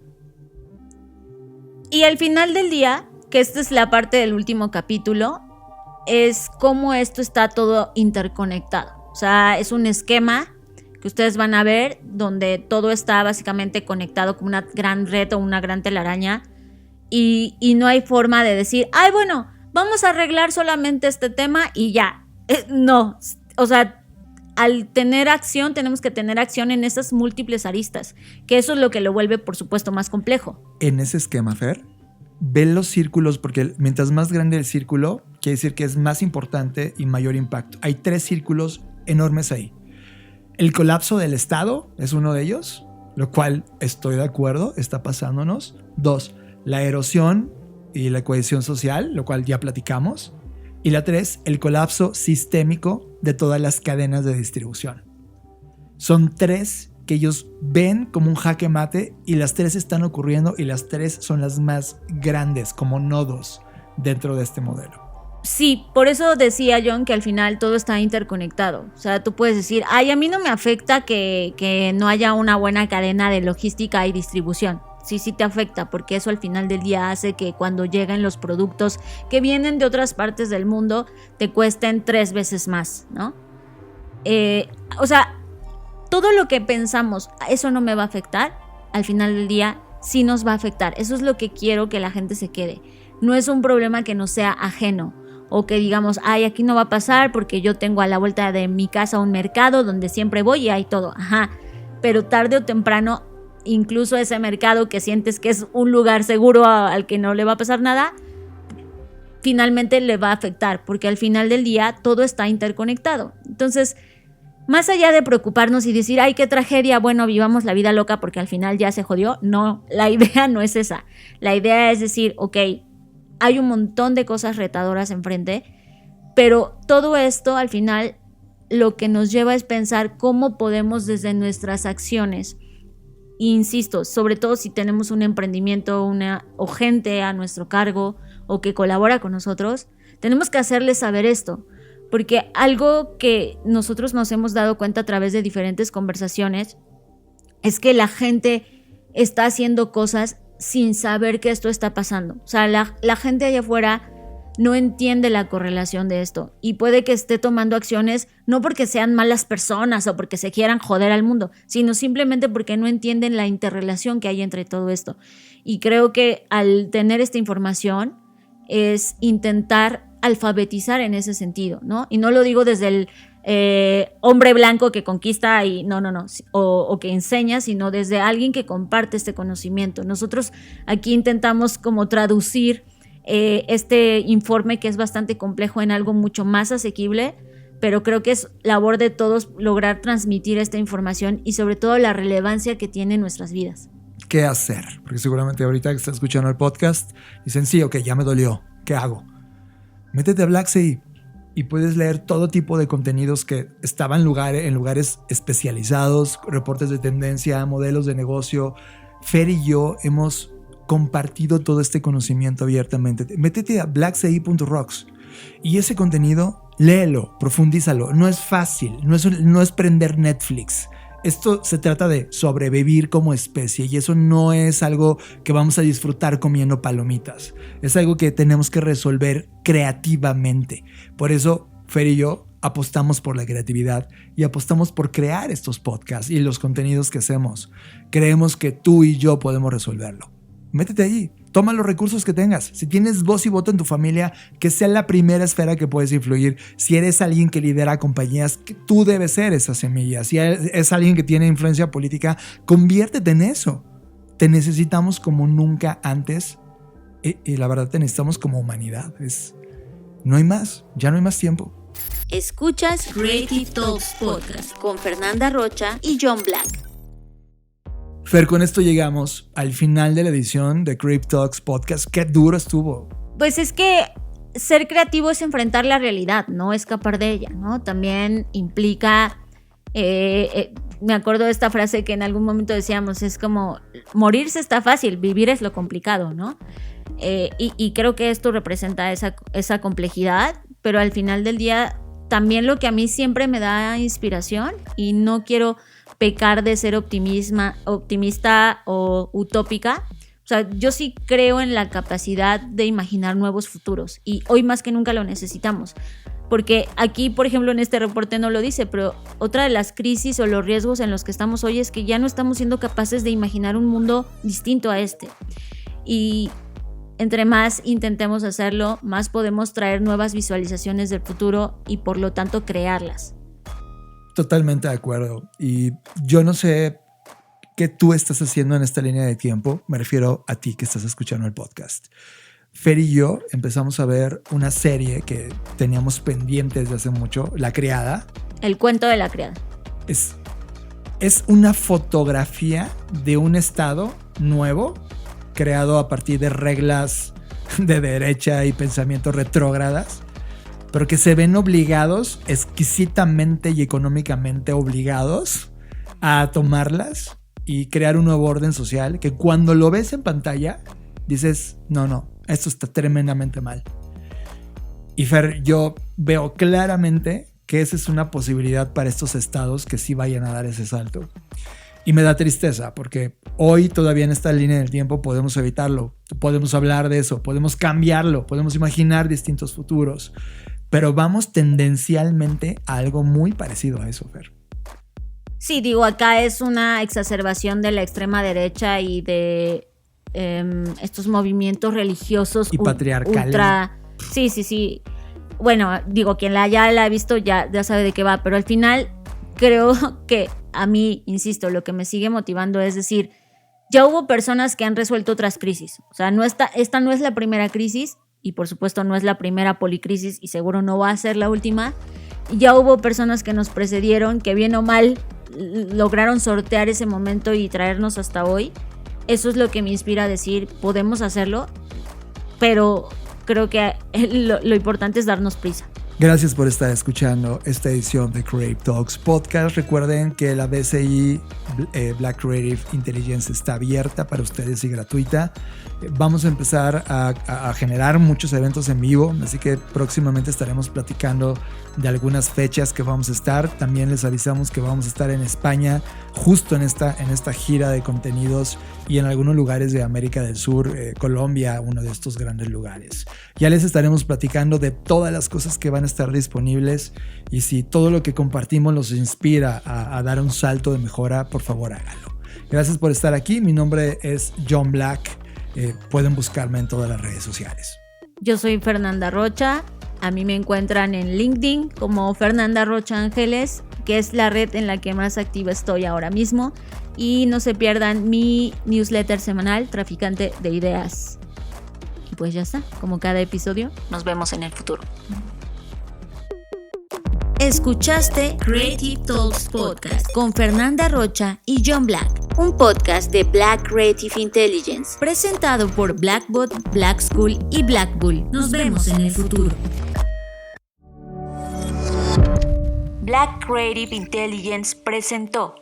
Y al final del día, que esta es la parte del último capítulo, es cómo esto está todo interconectado. O sea, es un esquema que ustedes van a ver donde todo está básicamente conectado como una gran red o una gran telaraña y no hay forma de decir, bueno, vamos a arreglar solamente este tema y ya. No, o sea, al tener acción, tenemos que tener acción en esas múltiples aristas, que eso es lo que lo vuelve, por supuesto, más complejo. En ese esquema, Fer, ve los círculos, porque mientras más grande el círculo, quiere decir que es más importante y mayor impacto. Hay 3 círculos enormes ahí. El colapso del Estado es uno de ellos, lo cual estoy de acuerdo, está pasándonos. 2, la erosión y la cohesión social, lo cual ya platicamos. Y la 3, el colapso sistémico de todas las cadenas de distribución. Son 3 que ellos ven como un jaque mate y las 3 están ocurriendo y las 3 son las más grandes como nodos dentro de este modelo. Sí, por eso decía John que al final todo está interconectado. O sea, tú puedes decir, a mí no me afecta que no haya una buena cadena de logística y distribución. Sí te afecta, porque eso al final del día hace que cuando lleguen los productos que vienen de otras partes del mundo te cuesten 3 veces más, ¿no? O sea, todo lo que pensamos, eso no me va a afectar, al final del día sí nos va a afectar. Eso es lo que quiero que la gente se quede. No es un problema que nos sea ajeno o que digamos, aquí no va a pasar porque yo tengo a la vuelta de mi casa un mercado donde siempre voy y hay todo. Ajá, pero tarde o temprano, incluso ese mercado que sientes que es un lugar seguro al que no le va a pasar nada, finalmente le va a afectar, porque al final del día todo está interconectado. Entonces, más allá de preocuparnos y decir, qué tragedia, bueno, vivamos la vida loca porque al final ya se jodió, no, la idea no es esa. La idea es decir, ok, hay un montón de cosas retadoras enfrente, pero todo esto al final lo que nos lleva es pensar cómo podemos desde nuestras acciones, insisto, sobre todo si tenemos un emprendimiento o gente a nuestro cargo o que colabora con nosotros, tenemos que hacerles saber esto, porque algo que nosotros nos hemos dado cuenta a través de diferentes conversaciones es que la gente está haciendo cosas sin saber que esto está pasando. O sea, la gente allá afuera no entiende la correlación de esto y puede que esté tomando acciones no porque sean malas personas o porque se quieran joder al mundo, sino simplemente porque no entienden la interrelación que hay entre todo esto. Y creo que al tener esta información es intentar alfabetizar en ese sentido, ¿no? Y no lo digo desde el hombre blanco que conquista y no, o que enseña, sino desde alguien que comparte este conocimiento. Nosotros aquí intentamos como traducir este informe que es bastante complejo en algo mucho más asequible, pero creo que es labor de todos lograr transmitir esta información y sobre todo la relevancia que tiene en nuestras vidas. ¿Qué hacer? Porque seguramente ahorita que estás escuchando el podcast dicen, sí, ok, ya me dolió, ¿qué hago? Métete a Blacksea y puedes leer todo tipo de contenidos que estaban en lugares especializados, reportes de tendencia, modelos de negocio. Fer y yo hemos compartido todo este conocimiento abiertamente. Métete a blacksea.rocks y ese contenido, léelo, profundízalo. No es fácil, no es prender Netflix. Esto se trata de sobrevivir como especie y eso no es algo que vamos a disfrutar comiendo palomitas. Es algo que tenemos que resolver creativamente. Por eso, Fer y yo apostamos por la creatividad y apostamos por crear estos podcasts y los contenidos que hacemos. Creemos que tú y yo podemos resolverlo. Métete allí, toma los recursos que tengas. Si tienes voz y voto en tu familia, que sea la primera esfera que puedes influir. Si eres alguien que lidera compañías, tú debes ser esa semilla. Si es alguien que tiene influencia política, conviértete en eso. Te necesitamos como nunca antes y la verdad te necesitamos como humanidad. No hay más, ya no hay más tiempo. Escuchas Creative Talks Podcast con Fernanda Rocha y John Black. Fer, con esto llegamos al final de la edición de Creative Talks Podcast. ¡Qué duro estuvo! Pues es que ser creativo es enfrentar la realidad, no escapar de ella, ¿no? También implica, me acuerdo de esta frase que en algún momento decíamos, es como, morirse está fácil, vivir es lo complicado, ¿no? Y creo que esto representa esa complejidad, pero al final del día también lo que a mí siempre me da inspiración, y no quiero pecar de ser optimista o utópica. O sea, yo sí creo en la capacidad de imaginar nuevos futuros y hoy más que nunca lo necesitamos. Porque aquí, por ejemplo, en este reporte no lo dice, pero otra de las crisis o los riesgos en los que estamos hoy es que ya no estamos siendo capaces de imaginar un mundo distinto a este. Y entre más intentemos hacerlo, más podemos traer nuevas visualizaciones del futuro y por lo tanto crearlas. Totalmente de acuerdo. Y yo no sé ¿qué tú estás haciendo en esta línea de tiempo? Me refiero a ti que estás escuchando el podcast. Fer y yo empezamos a ver una serie que teníamos pendiente desde hace mucho, La Criada. El cuento de la criada. Es una fotografía de un estado nuevo creado a partir de reglas de derecha y pensamientos retrógradas, pero que se ven obligados, exquisitamente y económicamente obligados a tomarlas y crear un nuevo orden social que cuando lo ves en pantalla dices, no, esto está tremendamente mal. Y Fer, yo veo claramente que esa es una posibilidad para estos estados que sí vayan a dar ese salto. Y me da tristeza porque hoy todavía en esta línea del tiempo podemos evitarlo, podemos hablar de eso, podemos cambiarlo, podemos imaginar distintos futuros, pero vamos tendencialmente a algo muy parecido a eso, Fer. Sí, digo, acá es una exacerbación de la extrema derecha y de estos movimientos religiosos y patriarcales. Sí. Bueno, digo, quien ya la ha visto ya sabe de qué va, pero al final creo que a mí, insisto, lo que me sigue motivando es decir, ya hubo personas que han resuelto otras crisis. O sea, esta no es la primera crisis y por supuesto no es la primera policrisis y seguro no va a ser la última. Ya hubo personas que nos precedieron, que bien o mal lograron sortear ese momento y traernos hasta hoy. Eso es lo que me inspira a decir, podemos hacerlo, pero creo que lo importante es darnos prisa. Gracias por estar escuchando esta edición de Creative Talks Podcast. Recuerden que la BCI Black Creative Intelligence está abierta para ustedes y gratuita. Vamos a empezar a generar muchos eventos en vivo, así que próximamente estaremos platicando de algunas fechas que vamos a estar. También les avisamos que vamos a estar en España justo en esta gira de contenidos y en algunos lugares de América del Sur, Colombia, uno de estos grandes lugares. Ya les estaremos platicando de todas las cosas que van a estar disponibles y si todo lo que compartimos los inspira a dar un salto de mejora, por favor háganlo. Gracias por estar aquí. Mi nombre es John Black. Pueden buscarme en todas las redes sociales. Yo soy Fernanda Rocha. A mí me encuentran en LinkedIn como Fernanda Rocha Ángeles, que es la red en la que más activa estoy ahora mismo. Y no se pierdan mi newsletter semanal, Traficante de Ideas. Y pues ya está, como cada episodio, nos vemos en el futuro. Escuchaste Creative Talks Podcast con Fernanda Rocha y John Black, un podcast de Black Creative Intelligence, presentado por Blackbot, Black School y Black Bull. Nos vemos en el futuro. Black Creative Intelligence presentó